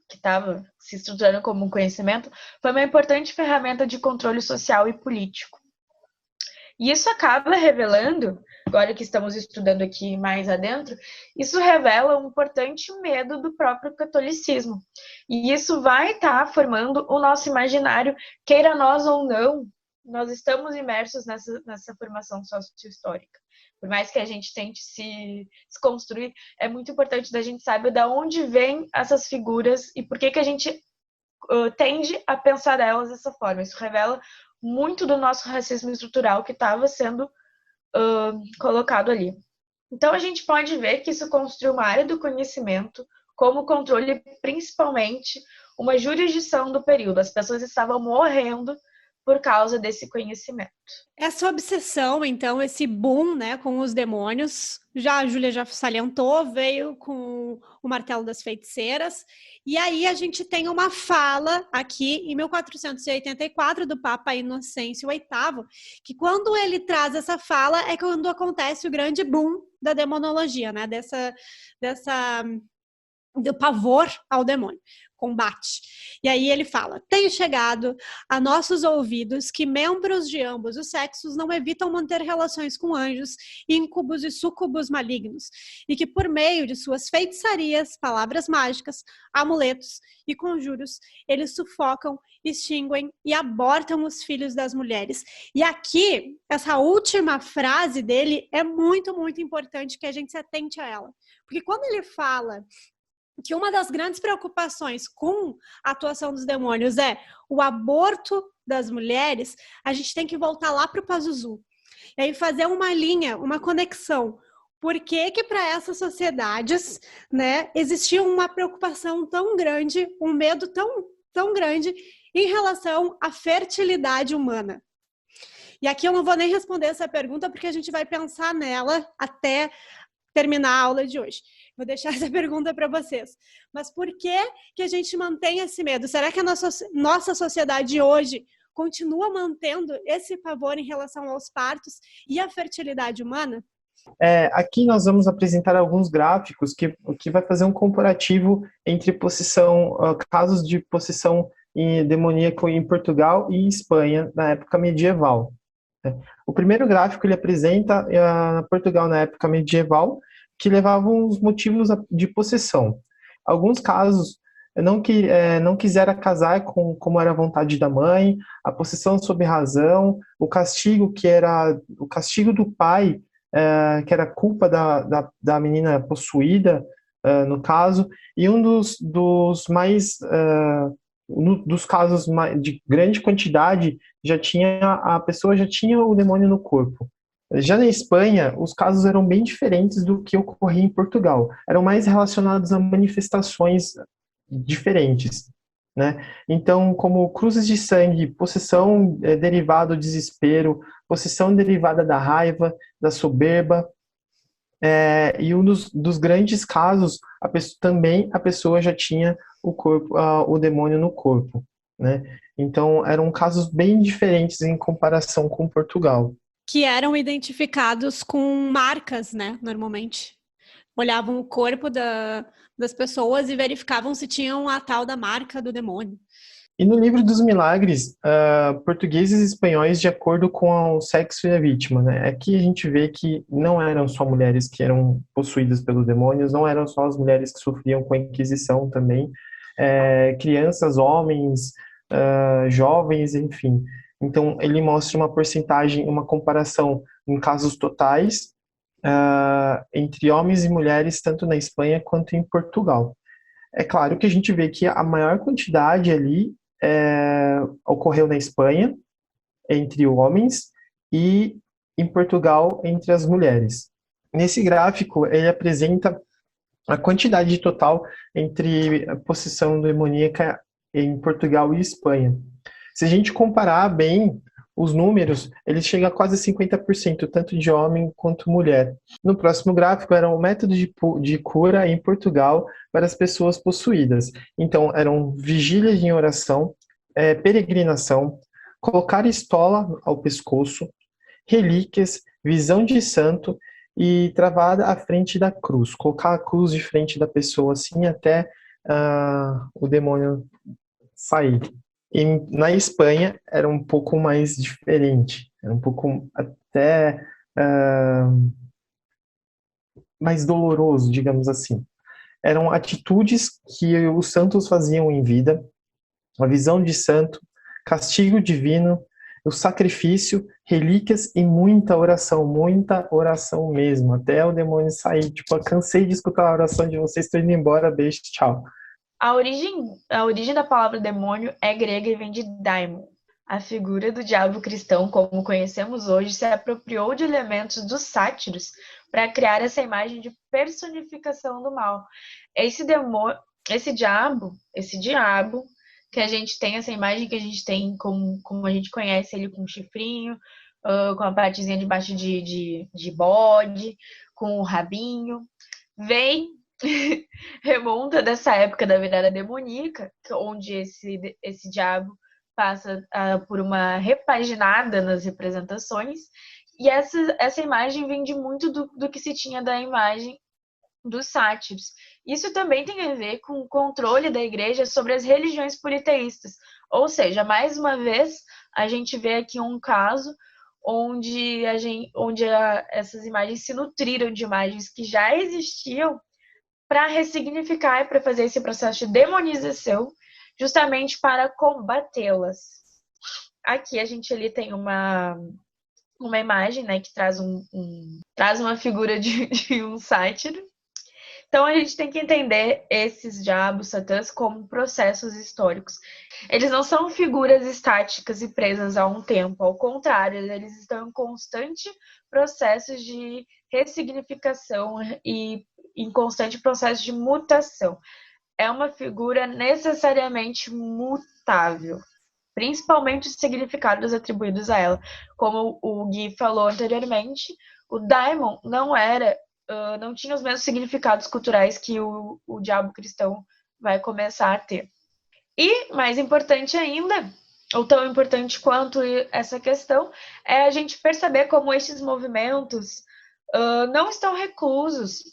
S2: que estava se estruturando como um conhecimento, foi uma importante ferramenta de controle social e político. E isso acaba revelando, agora que estamos estudando aqui mais adentro, isso revela um importante medo do próprio catolicismo. E isso vai estar formando o nosso imaginário, queira nós ou não, nós estamos imersos nessa formação socio-histórica. Por mais que a gente tente se construir, é muito importante da gente saber de onde vêm essas figuras e por que a gente tende a pensar elas dessa forma. Isso revela muito do nosso racismo estrutural que estava sendo colocado ali. Então, a gente pode ver que isso construiu uma área do conhecimento como controle, principalmente, uma jurisdição do período. As pessoas estavam morrendo por causa desse conhecimento.
S1: Essa obsessão, então, esse boom, né, com os demônios, a Júlia já salientou, veio com o martelo das feiticeiras, e aí a gente tem uma fala aqui em 1484 do Papa Inocêncio VIII, que quando ele traz essa fala é quando acontece o grande boom da demonologia, né, dessa do pavor ao demônio, combate. E aí ele fala: tem chegado a nossos ouvidos que membros de ambos os sexos não evitam manter relações com anjos, íncubos e súcubos malignos, e que por meio de suas feitiçarias, palavras mágicas, amuletos e conjuros, eles sufocam, extinguem e abortam os filhos das mulheres. E aqui, essa última frase dele é muito, muito importante que a gente se atente a ela. Porque quando ele fala que uma das grandes preocupações com a atuação dos demônios é o aborto das mulheres, a gente tem que voltar lá para o Pazuzu. E aí fazer uma linha, uma conexão. Por que que para essas sociedades, né, existia uma preocupação tão grande, um medo tão grande em relação à fertilidade humana? E aqui eu não vou nem responder essa pergunta, porque a gente vai pensar nela até terminar a aula de hoje. Vou deixar essa pergunta para vocês. Mas por que a gente mantém esse medo? Será que a nossa sociedade hoje continua mantendo esse pavor em relação aos partos e à fertilidade humana?
S3: Aqui nós vamos apresentar alguns gráficos que vai fazer um comparativo entre casos de possessão demoníaca em Portugal e Espanha na época medieval. O primeiro gráfico ele apresenta Portugal na época medieval, que levavam os motivos de possessão. Alguns casos não quisera casar como era a vontade da mãe, a possessão sob razão, o castigo que era o castigo do pai, que era culpa da menina possuída, no caso, e um dos casos de grande quantidade a pessoa já tinha o demônio no corpo. Já na Espanha, os casos eram bem diferentes do que ocorria em Portugal. Eram mais relacionados a manifestações diferentes, né? Então, como cruzes de sangue, possessão derivada do desespero, possessão derivada da raiva, da soberba, e um dos grandes casos, a pessoa já tinha o demônio no corpo, né? Então, eram casos bem diferentes em comparação com Portugal.
S1: Que eram identificados com marcas, né, normalmente. Olhavam o corpo das pessoas e verificavam se tinham a tal da marca do demônio.
S3: E no livro dos milagres, portugueses e espanhóis de acordo com o sexo e a vítima, né? Aqui a gente vê que não eram só mulheres que eram possuídas pelos demônios, não eram só as mulheres que sofriam com a Inquisição também, crianças, homens, jovens, enfim. Então, ele mostra uma porcentagem, uma comparação em casos totais entre homens e mulheres, tanto na Espanha quanto em Portugal. É claro que a gente vê que a maior quantidade ali ocorreu na Espanha, entre homens, e em Portugal, entre as mulheres. Nesse gráfico, ele apresenta a quantidade total entre a possessão demoníaca em Portugal e Espanha. Se a gente comparar bem os números, ele chega a quase 50%, tanto de homem quanto mulher. No próximo gráfico, era um método de cura em Portugal para as pessoas possuídas. Então, eram vigílias em oração, peregrinação, colocar estola ao pescoço, relíquias, visão de santo e travada à frente da cruz. Colocar a cruz de frente da pessoa assim até o demônio sair. E na Espanha era um pouco mais diferente, era um pouco até mais doloroso, digamos assim. Eram atitudes que os santos faziam em vida, a visão de santo, castigo divino, o sacrifício, relíquias e muita oração mesmo, até o demônio sair. Tipo, eu cansei de escutar a oração de vocês, estou indo embora, beijo, tchau.
S2: A origem da palavra demônio é grega e vem de daimon. A figura do diabo cristão, como conhecemos hoje, se apropriou de elementos dos sátiros para criar essa imagem de personificação do mal. Esse diabo, que a gente tem, essa imagem que a gente tem como a gente conhece ele, com um chifrinho, com a partezinha debaixo de bode, com o rabinho, remonta dessa época da virada demoníaca, onde esse diabo passa por uma repaginada nas representações, e essa imagem vem de muito do que se tinha da imagem dos sátiros, Isso também tem a ver com o controle da igreja sobre as religiões politeístas. Ou seja, mais uma vez, a gente vê aqui um caso onde essas imagens se nutriram de imagens que já existiam para ressignificar e para fazer esse processo de demonização, justamente para combatê-las. Aqui a gente ali tem uma imagem, né, que traz traz uma figura de um sátiro. Então a gente tem que entender esses diabos, satãs, como processos históricos. Eles não são figuras estáticas e presas a um tempo, ao contrário, eles estão em constante processo de ressignificação e em constante processo de mutação. É uma figura necessariamente mutável, principalmente os significados atribuídos a ela. Como o Gui falou anteriormente, o Daimon não tinha os mesmos significados culturais que o diabo cristão vai começar a ter. E, mais importante ainda, ou tão importante quanto essa questão, é a gente perceber como esses movimentos não estão reclusos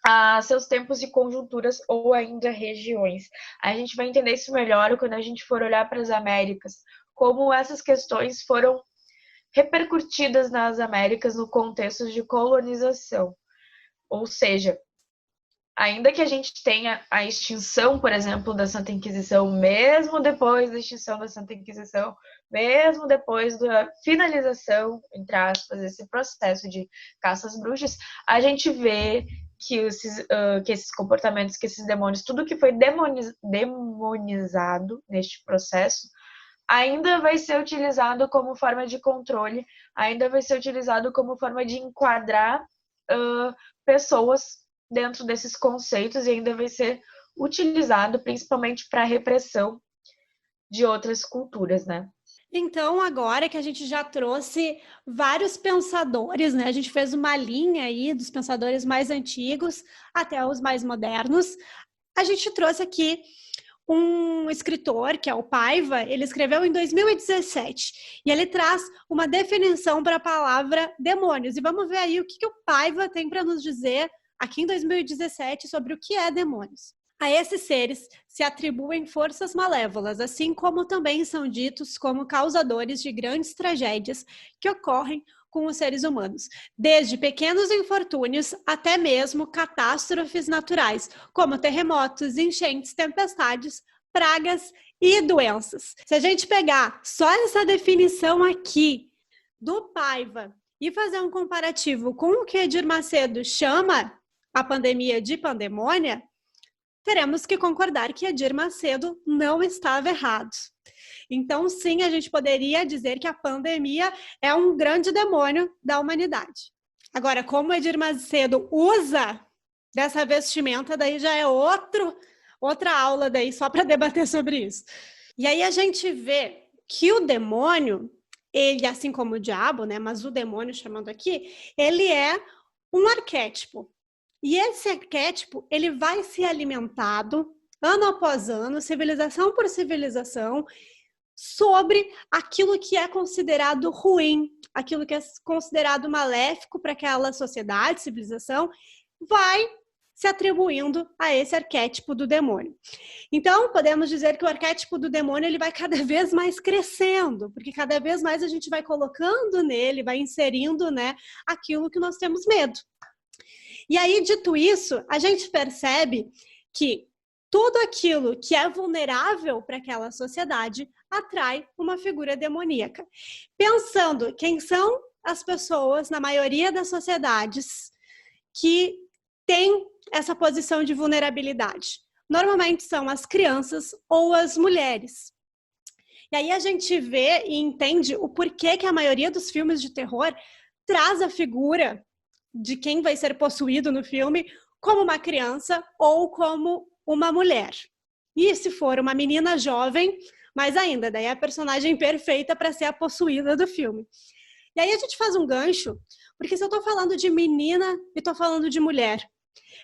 S2: a seus tempos e conjunturas ou ainda regiões. A gente vai entender isso melhor quando a gente for olhar para as Américas, como essas questões foram repercutidas nas Américas no contexto de colonização. Ou seja, ainda que a gente tenha a extinção, por exemplo, da Santa Inquisição, mesmo depois da extinção da Santa Inquisição, mesmo depois da finalização, entre aspas, desse processo de caça às bruxas, a gente vê que esses comportamentos, que esses demônios, tudo que foi demonizado neste processo, ainda vai ser utilizado como forma de controle, ainda vai ser utilizado como forma de enquadrar pessoas dentro desses conceitos e ainda vai ser utilizado principalmente para repressão de outras culturas, né?
S1: Então, agora que a gente já trouxe vários pensadores, né? A gente fez uma linha aí dos pensadores mais antigos até os mais modernos. A gente trouxe aqui um escritor, que é o Paiva, ele escreveu em 2017, e ele traz uma definição para a palavra demônios. E vamos ver aí o que o Paiva tem para nos dizer aqui em 2017 sobre o que é demônios. A esses seres se atribuem forças malévolas, assim como também são ditos como causadores de grandes tragédias que ocorrem com os seres humanos, desde pequenos infortúnios até mesmo catástrofes naturais, como terremotos, enchentes, tempestades, pragas e doenças. Se a gente pegar só essa definição aqui do Paiva e fazer um comparativo com o que Edir Macedo chama a pandemia de pandemônia, teremos que concordar que Edir Macedo não estava errado. Então, sim, a gente poderia dizer que a pandemia é um grande demônio da humanidade. Agora, como Edir Macedo usa dessa vestimenta, daí já é outra aula daí só para debater sobre isso. E aí a gente vê que o demônio, ele, assim como o diabo, né, mas o demônio chamando aqui, ele é um arquétipo. E esse arquétipo, ele vai ser alimentado ano após ano, civilização por civilização, sobre aquilo que é considerado ruim, aquilo que é considerado maléfico para aquela sociedade, civilização, vai se atribuindo a esse arquétipo do demônio. Então, podemos dizer que o arquétipo do demônio ele vai cada vez mais crescendo, porque cada vez mais a gente vai colocando nele, vai inserindo, né, aquilo que nós temos medo. E aí, dito isso, a gente percebe que tudo aquilo que é vulnerável para aquela sociedade atrai uma figura demoníaca. Pensando quem são as pessoas, na maioria das sociedades, que têm essa posição de vulnerabilidade. Normalmente são as crianças ou as mulheres. E aí a gente vê e entende o porquê que a maioria dos filmes de terror traz a figura de quem vai ser possuído no filme como uma criança ou como uma mulher. E se for uma menina jovem, mais ainda, daí é a personagem perfeita para ser a possuída do filme. E aí a gente faz um gancho, porque se eu estou falando de menina e estou falando de mulher,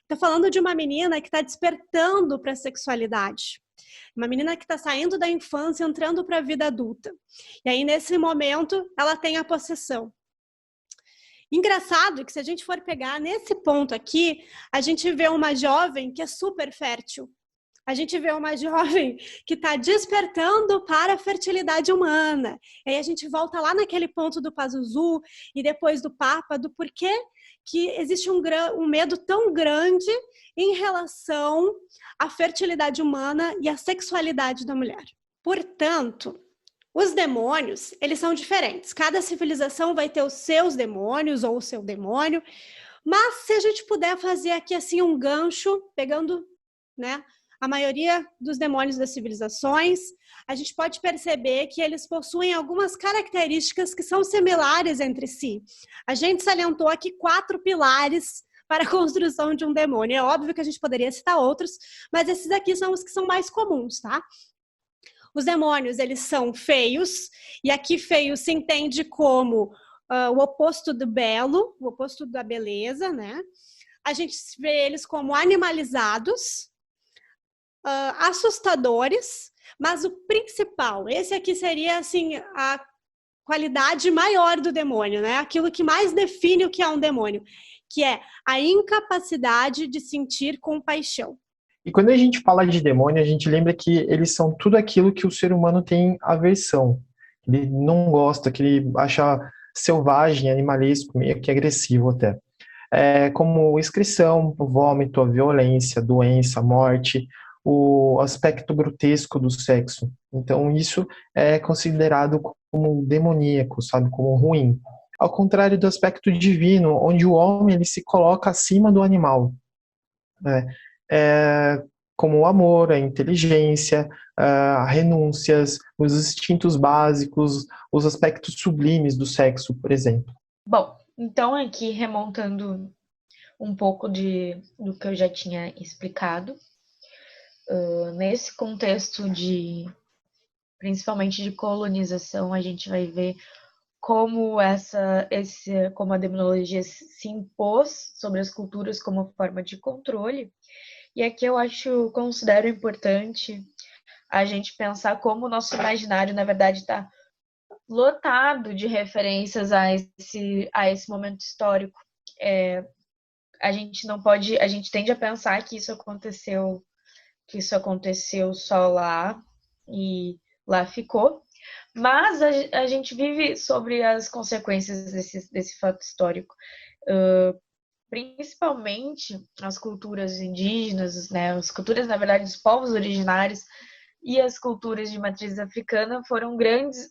S1: estou falando de uma menina que está despertando para a sexualidade. Uma menina que está saindo da infância, entrando para a vida adulta. E aí, nesse momento, ela tem a possessão. Engraçado que se a gente for pegar nesse ponto aqui, a gente vê uma jovem que é super fértil. A gente vê uma jovem que está despertando para a fertilidade humana. E aí a gente volta lá naquele ponto do Pazuzu e depois do Papa, do porquê que existe um medo tão grande em relação à fertilidade humana e à sexualidade da mulher. Portanto, os demônios, eles são diferentes. Cada civilização vai ter os seus demônios ou o seu demônio. Mas se a gente puder fazer aqui assim um gancho, pegando, né, a maioria dos demônios das civilizações, a gente pode perceber que eles possuem algumas características que são similares entre si. A gente salientou aqui 4 pilares para a construção de um demônio. É óbvio que a gente poderia citar outros, mas esses aqui são os que são mais comuns, tá? Os demônios, eles são feios, e aqui feio se entende como o oposto do belo, o oposto da beleza, né? A gente vê eles como animalizados, assustadores, mas o principal, esse aqui seria assim a qualidade maior do demônio, né? Aquilo que mais define o que é um demônio, que é a incapacidade de sentir compaixão.
S3: E quando a gente fala de demônio, a gente lembra que eles são tudo aquilo que o ser humano tem aversão. Ele não gosta, que ele acha selvagem, animalesco, meio que agressivo até. Como excreção, vômito, a violência, doença, morte, o aspecto grotesco do sexo. Então isso é considerado como demoníaco, sabe, como ruim. Ao contrário do aspecto divino, onde o homem ele se coloca acima do animal, né? Como o amor, a inteligência, renúncias, os instintos básicos, os aspectos sublimes do sexo, por exemplo.
S2: Bom, então aqui remontando um pouco do que eu já tinha explicado, nesse contexto principalmente de colonização, a gente vai ver como como a demonologia se impôs sobre as culturas como forma de controle. E aqui eu considero importante a gente pensar como o nosso imaginário, na verdade, está lotado de referências a esse momento histórico. A gente tende a pensar que isso aconteceu só lá e lá ficou, mas a gente vive sobre as consequências desse fato histórico. Principalmente as culturas indígenas, né? As culturas, na verdade, dos povos originários e as culturas de matriz africana foram grandes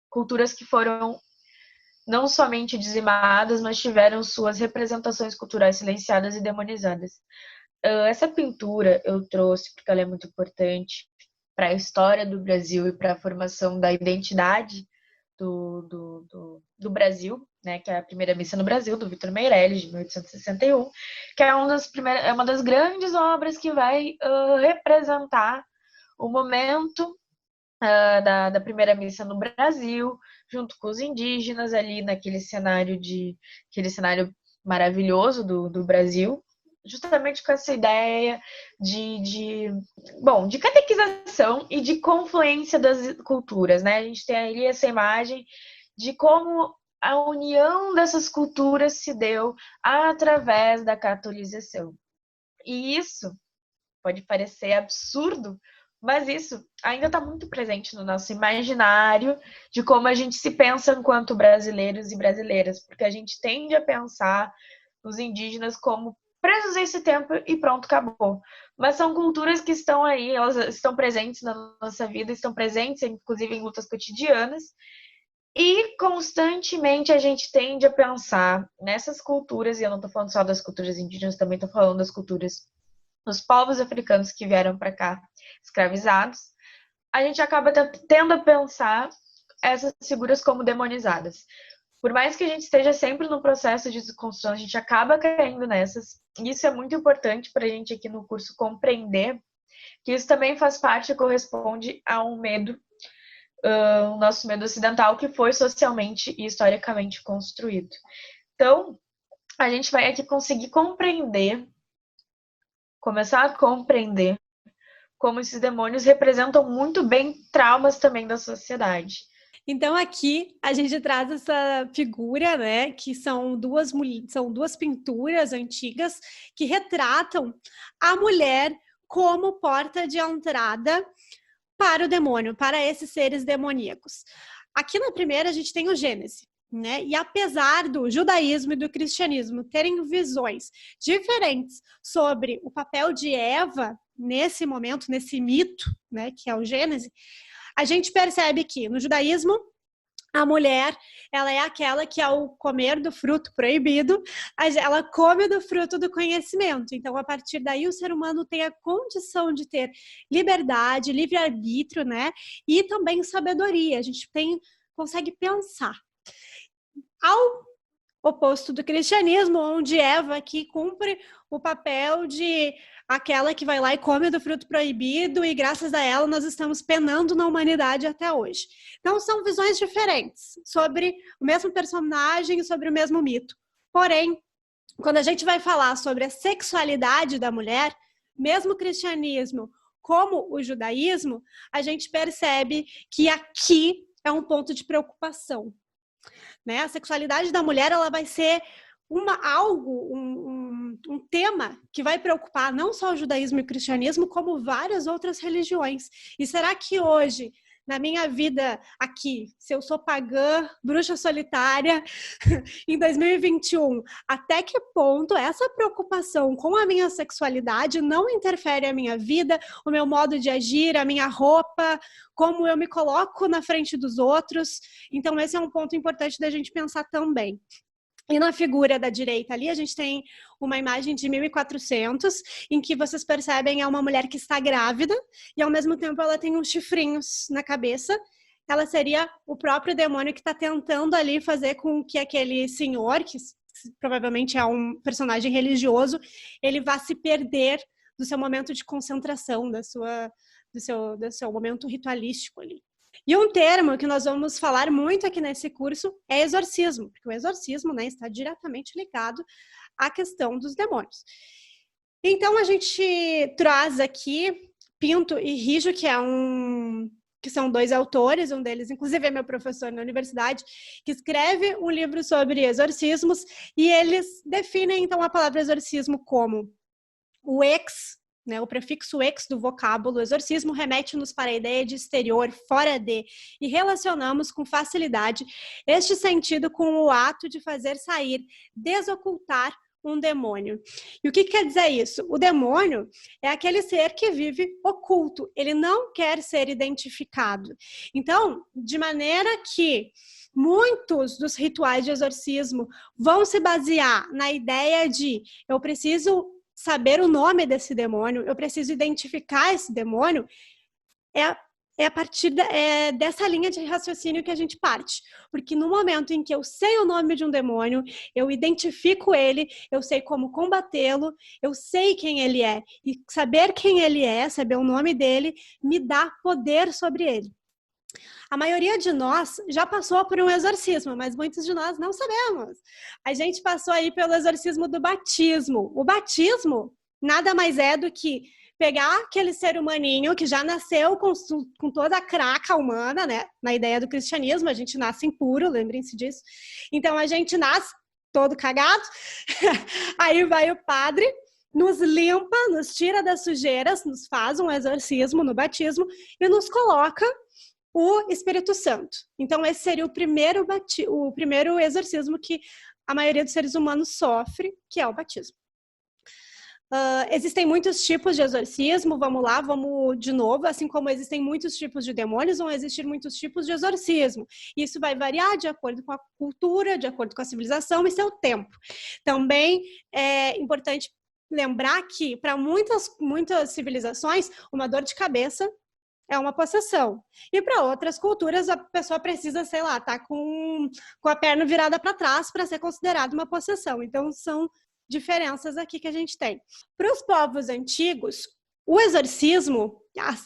S2: culturas que foram não somente dizimadas, mas tiveram suas representações culturais silenciadas e demonizadas. Essa pintura eu trouxe porque ela é muito importante para a história do Brasil e para a formação da identidade do Brasil, né, que é a Primeira Missa no Brasil, do Victor Meirelles, de 1861, que é uma das grandes obras que vai representar o momento da Primeira Missa no Brasil, junto com os indígenas ali naquele cenário maravilhoso do Brasil, justamente com essa ideia de catequização e de confluência das culturas, né? A gente tem ali essa imagem de como a união dessas culturas se deu através da catolização. E isso pode parecer absurdo, mas isso ainda está muito presente no nosso imaginário de como a gente se pensa enquanto brasileiros e brasileiras, porque a gente tende a pensar os indígenas como presos a esse tempo e pronto, acabou. Mas são culturas que estão aí, elas estão presentes na nossa vida, estão presentes, inclusive, em lutas cotidianas, e constantemente a gente tende a pensar nessas culturas, e eu não estou falando só das culturas indígenas, também estou falando das culturas dos povos africanos que vieram para cá escravizados, a gente acaba tendo a pensar essas figuras como demonizadas. Por mais que a gente esteja sempre no processo de desconstrução, a gente acaba caindo nessas. E isso é muito importante para a gente aqui no curso compreender que isso também faz parte e corresponde a um medo, o nosso medo ocidental, que foi socialmente e historicamente construído. Então, a gente vai aqui conseguir começar a compreender como esses demônios representam muito bem traumas também da sociedade.
S1: Então, aqui a gente traz essa figura, né, que são duas pinturas antigas que retratam a mulher como porta de entrada para o demônio, para esses seres demoníacos. Aqui na primeira a gente tem o Gênesis, né? E apesar do judaísmo e do cristianismo terem visões diferentes sobre o papel de Eva nesse momento, nesse mito, né, que é o Gênesis, a gente percebe que no judaísmo a mulher, ela é aquela que ao comer do fruto proibido, ela come do fruto do conhecimento. Então, a partir daí, o ser humano tem a condição de ter liberdade, livre-arbítrio, né? E também sabedoria. A gente consegue pensar. Ao oposto do cristianismo, onde Eva aqui cumpre o papel de aquela que vai lá e come do fruto proibido e graças a ela nós estamos penando na humanidade até hoje. Então são visões diferentes sobre o mesmo personagem e sobre o mesmo mito. Porém, quando a gente vai falar sobre a sexualidade da mulher, mesmo o cristianismo como o judaísmo, a gente percebe que aqui é um ponto de preocupação. Né? A sexualidade da mulher ela vai ser um tema que vai preocupar não só o judaísmo e o cristianismo, como várias outras religiões. E será que hoje, na minha vida aqui, se eu sou pagã, bruxa solitária, em 2021, até que ponto essa preocupação com a minha sexualidade não interfere a minha vida, o meu modo de agir, a minha roupa, como eu me coloco na frente dos outros? Então, esse é um ponto importante da gente pensar também. E na figura da direita ali, a gente tem uma imagem de 1400, em que vocês percebem é uma mulher que está grávida, e ao mesmo tempo ela tem uns chifrinhos na cabeça. Ela seria o próprio demônio que está tentando ali fazer com que aquele senhor, que provavelmente é um personagem religioso, ele vá se perder do seu momento de concentração, do seu momento ritualístico ali. E um termo que nós vamos falar muito aqui nesse curso é exorcismo, porque o exorcismo, né, está diretamente ligado à questão dos demônios. Então, a gente traz aqui Pinto e Rijo, que são dois autores, um deles, inclusive, é meu professor na universidade, que escreve um livro sobre exorcismos, e eles definem, então, a palavra exorcismo como o né, o prefixo ex do vocábulo exorcismo remete-nos para a ideia de exterior, fora de, e relacionamos com facilidade este sentido com o ato de fazer sair, desocultar um demônio. E o que quer dizer isso? O demônio é aquele ser que vive oculto, ele não quer ser identificado. Então, de maneira que muitos dos rituais de exorcismo vão se basear na ideia de eu preciso saber o nome desse demônio, eu preciso identificar esse demônio, é a partir dessa linha de raciocínio que a gente parte. Porque no momento em que eu sei o nome de um demônio, eu identifico ele, eu sei como combatê-lo, eu sei quem ele é. E saber quem ele é, saber o nome dele, me dá poder sobre ele. A maioria de nós já passou por um exorcismo, mas muitos de nós não sabemos. A gente passou aí pelo exorcismo do batismo. O batismo nada mais é do que pegar aquele ser humaninho que já nasceu com toda a craca humana, né? Na ideia do cristianismo, a gente nasce impuro, lembrem-se disso. Então, a gente nasce todo cagado, aí vai o padre, nos limpa, nos tira das sujeiras, nos faz um exorcismo no batismo e nos coloca o Espírito Santo. Então, esse seria o primeiro exorcismo que a maioria dos seres humanos sofre, que é o batismo. Existem muitos tipos de exorcismo, vamos de novo, assim como existem muitos tipos de demônios, vão existir muitos tipos de exorcismo. Isso vai variar de acordo com a cultura, de acordo com a civilização e seu tempo. Também é importante lembrar que, para muitas civilizações, uma dor de cabeça é uma possessão. E para outras culturas, a pessoa precisa, sei lá, tá com a perna virada para trás para ser considerada uma possessão. Então, são diferenças aqui que a gente tem. Para os povos antigos, o exorcismo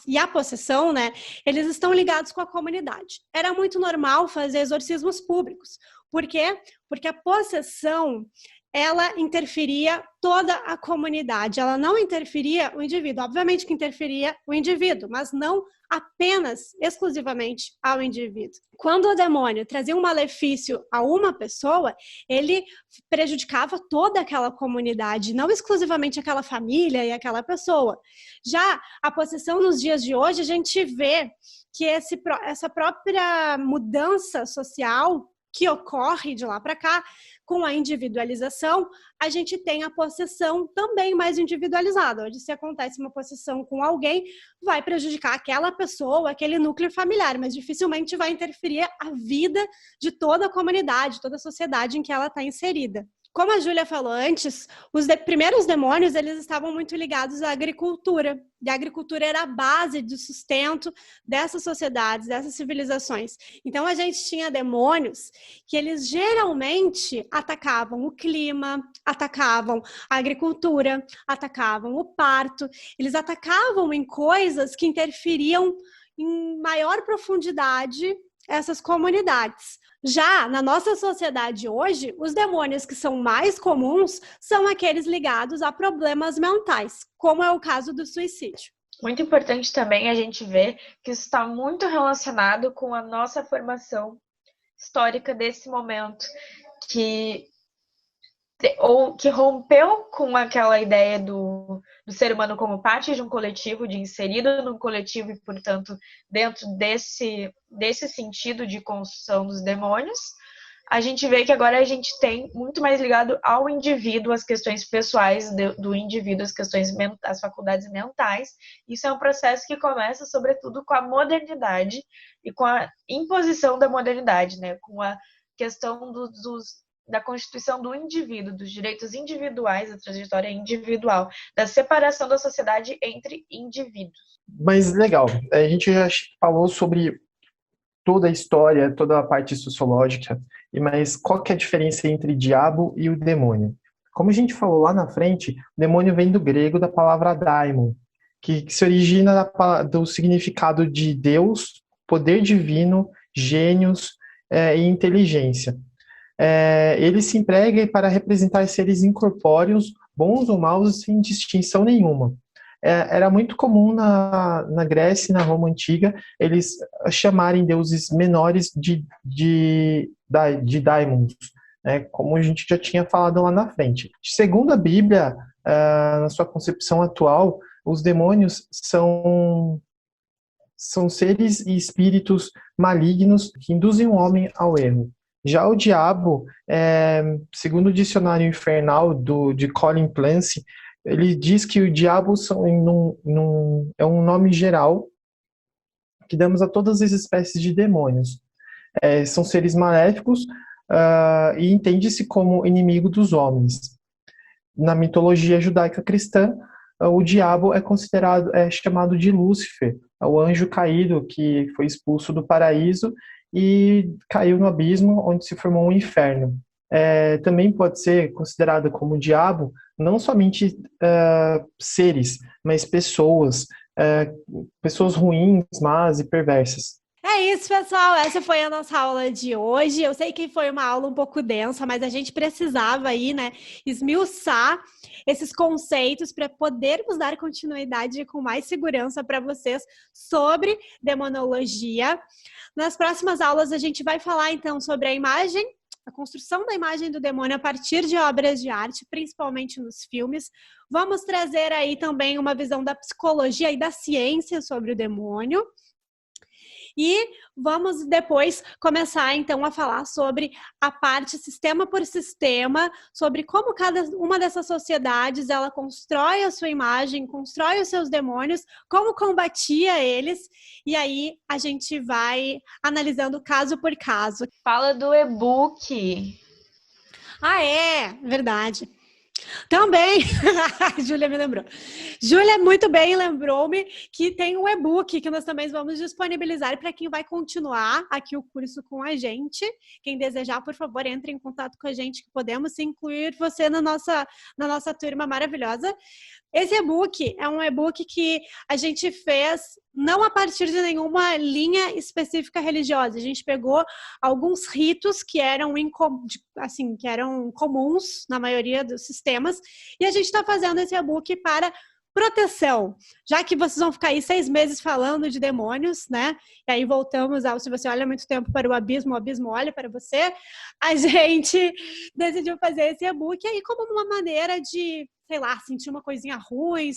S1: e a possessão, né, eles estão ligados com a comunidade. Era muito normal fazer exorcismos públicos. Por quê? Porque a possessão ela interferia toda a comunidade, ela não interferia o indivíduo. Obviamente que interferia o indivíduo, mas não apenas, exclusivamente ao indivíduo. Quando o demônio trazia um malefício a uma pessoa, ele prejudicava toda aquela comunidade, não exclusivamente aquela família e aquela pessoa. Já a possessão nos dias de hoje, a gente vê que essa própria mudança social que ocorre de lá para cá, com a individualização, a gente tem a possessão também mais individualizada. Onde se acontece uma possessão com alguém, vai prejudicar aquela pessoa, aquele núcleo familiar, mas dificilmente vai interferir a vida de toda a comunidade, toda a sociedade em que ela está inserida. Como a Júlia falou antes, os primeiros demônios eles estavam muito ligados à agricultura. E a agricultura era a base do sustento dessas sociedades, dessas civilizações. Então, a gente tinha demônios que eles geralmente atacavam o clima, atacavam a agricultura, atacavam o parto. Eles atacavam em coisas que interferiam em maior profundidade essas comunidades. Já na nossa sociedade hoje, os demônios que são mais comuns são aqueles ligados a problemas mentais, como é o caso do suicídio.
S2: Muito importante também a gente ver que isso está muito relacionado com a nossa formação histórica desse momento, que rompeu com aquela ideia do ser humano como parte de um coletivo, de inserido num coletivo e, portanto, dentro desse sentido de construção dos demônios. A gente vê que agora a gente tem muito mais ligado ao indivíduo, as questões pessoais do indivíduo, as faculdades mentais. Isso é um processo que começa, sobretudo, com a modernidade e com a imposição da modernidade, né? Com a questão da constituição do indivíduo, dos direitos individuais, da trajetória individual, da separação da sociedade entre indivíduos.
S3: Mas legal, a gente já falou sobre toda a história, toda a parte sociológica, mas qual que é a diferença entre diabo e o demônio? Como a gente falou lá na frente, o demônio vem do grego da palavra daimon, que se origina do significado de Deus, poder divino, gênios e inteligência. Ele se emprega para representar seres incorpóreos, bons ou maus, sem distinção nenhuma. Era muito comum na Grécia e na Roma Antiga eles chamarem deuses menores de daimons, né, como a gente já tinha falado lá na frente. Segundo a Bíblia, na sua concepção atual, os demônios são seres e espíritos malignos que induzem o homem ao erro. Já o diabo, segundo o dicionário infernal de Colin Clancy, ele diz que o diabo é um nome geral que damos a todas as espécies de demônios. São seres maléficos e entende-se como inimigo dos homens. Na mitologia judaica cristã, o diabo é chamado de Lúcifer, o anjo caído que foi expulso do paraíso e caiu no abismo, onde se formou um inferno. Também pode ser considerado como diabo não somente seres, mas pessoas ruins, más e perversas.
S1: É isso, pessoal. Essa foi a nossa aula de hoje. Eu sei que foi uma aula um pouco densa, mas a gente precisava aí, né, esmiuçar esses conceitos para podermos dar continuidade com mais segurança para vocês sobre demonologia. Nas próximas aulas a gente vai falar então sobre a imagem, a construção da imagem do demônio a partir de obras de arte, principalmente nos filmes. Vamos trazer aí também uma visão da psicologia e da ciência sobre o demônio. E vamos depois começar, então, a falar sobre a parte sistema por sistema, sobre como cada uma dessas sociedades, ela constrói a sua imagem, constrói os seus demônios, como combatia eles, e aí a gente vai analisando caso por caso.
S2: Fala do e-book.
S1: Verdade. Também, Júlia me lembrou. Júlia muito bem lembrou-me que tem um e-book que nós também vamos disponibilizar para quem vai continuar aqui o curso com a gente. Quem desejar, por favor, entre em contato com a gente que podemos incluir você na nossa turma maravilhosa. Esse e-book é um e-book que a gente fez não a partir de nenhuma linha específica religiosa. A gente pegou alguns ritos que eram, assim, que eram comuns na maioria dos sistemas, e a gente está fazendo esse e-book para proteção, já que vocês vão ficar aí 6 meses falando de demônios, né? E aí voltamos ao, se você olha muito tempo para o abismo olha para você. A gente decidiu fazer esse e-book aí como uma maneira de, sei lá, sentir uma coisinha ruim,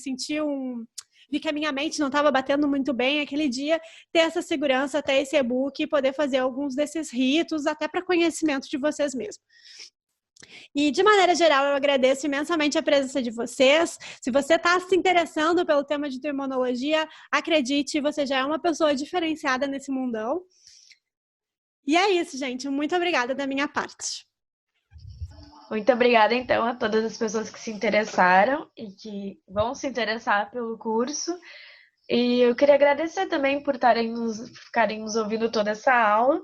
S1: vi que a minha mente não estava batendo muito bem aquele dia, ter essa segurança, ter esse e-book e poder fazer alguns desses ritos, até para conhecimento de vocês mesmos. E, de maneira geral, eu agradeço imensamente a presença de vocês. Se você está se interessando pelo tema de demonologia, acredite, você já é uma pessoa diferenciada nesse mundão. E é isso, gente. Muito obrigada da minha parte.
S2: Muito obrigada, então, a todas as pessoas que se interessaram e que vão se interessar pelo curso. E eu queria agradecer também por ficarem nos ouvindo toda essa aula.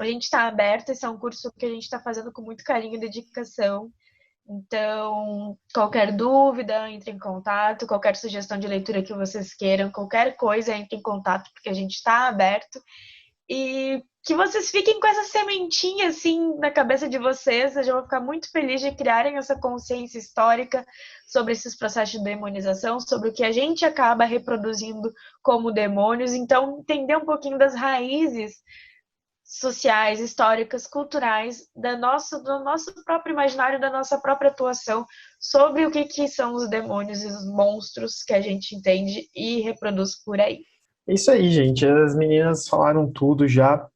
S2: A gente está aberto, esse é um curso que a gente está fazendo com muito carinho e dedicação. Então, qualquer dúvida, entre em contato, qualquer sugestão de leitura que vocês queiram, qualquer coisa, entre em contato, porque a gente está aberto. E que vocês fiquem com essa sementinha, assim, na cabeça de vocês. Eu já vou ficar muito feliz de criarem essa consciência histórica sobre esses processos de demonização, sobre o que a gente acaba reproduzindo como demônios. Então, entender um pouquinho das raízes sociais, históricas, culturais do nosso próprio imaginário, da nossa própria atuação sobre o que são os demônios e os monstros que a gente entende e reproduz por aí.
S3: É isso aí, gente. As meninas falaram tudo já.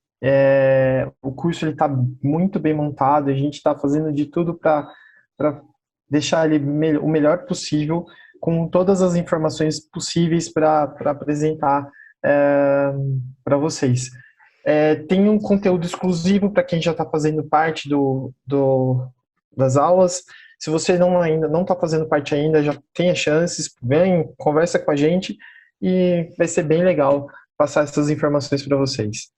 S3: O curso está muito bem montado. A gente está fazendo de tudo para deixar ele o melhor possível, com todas as informações possíveis para apresentar para vocês. Tem um conteúdo exclusivo para quem já está fazendo parte das aulas. Se você ainda não está fazendo parte ainda, já tem as chances, vem, conversa com a gente e vai ser bem legal passar essas informações para vocês.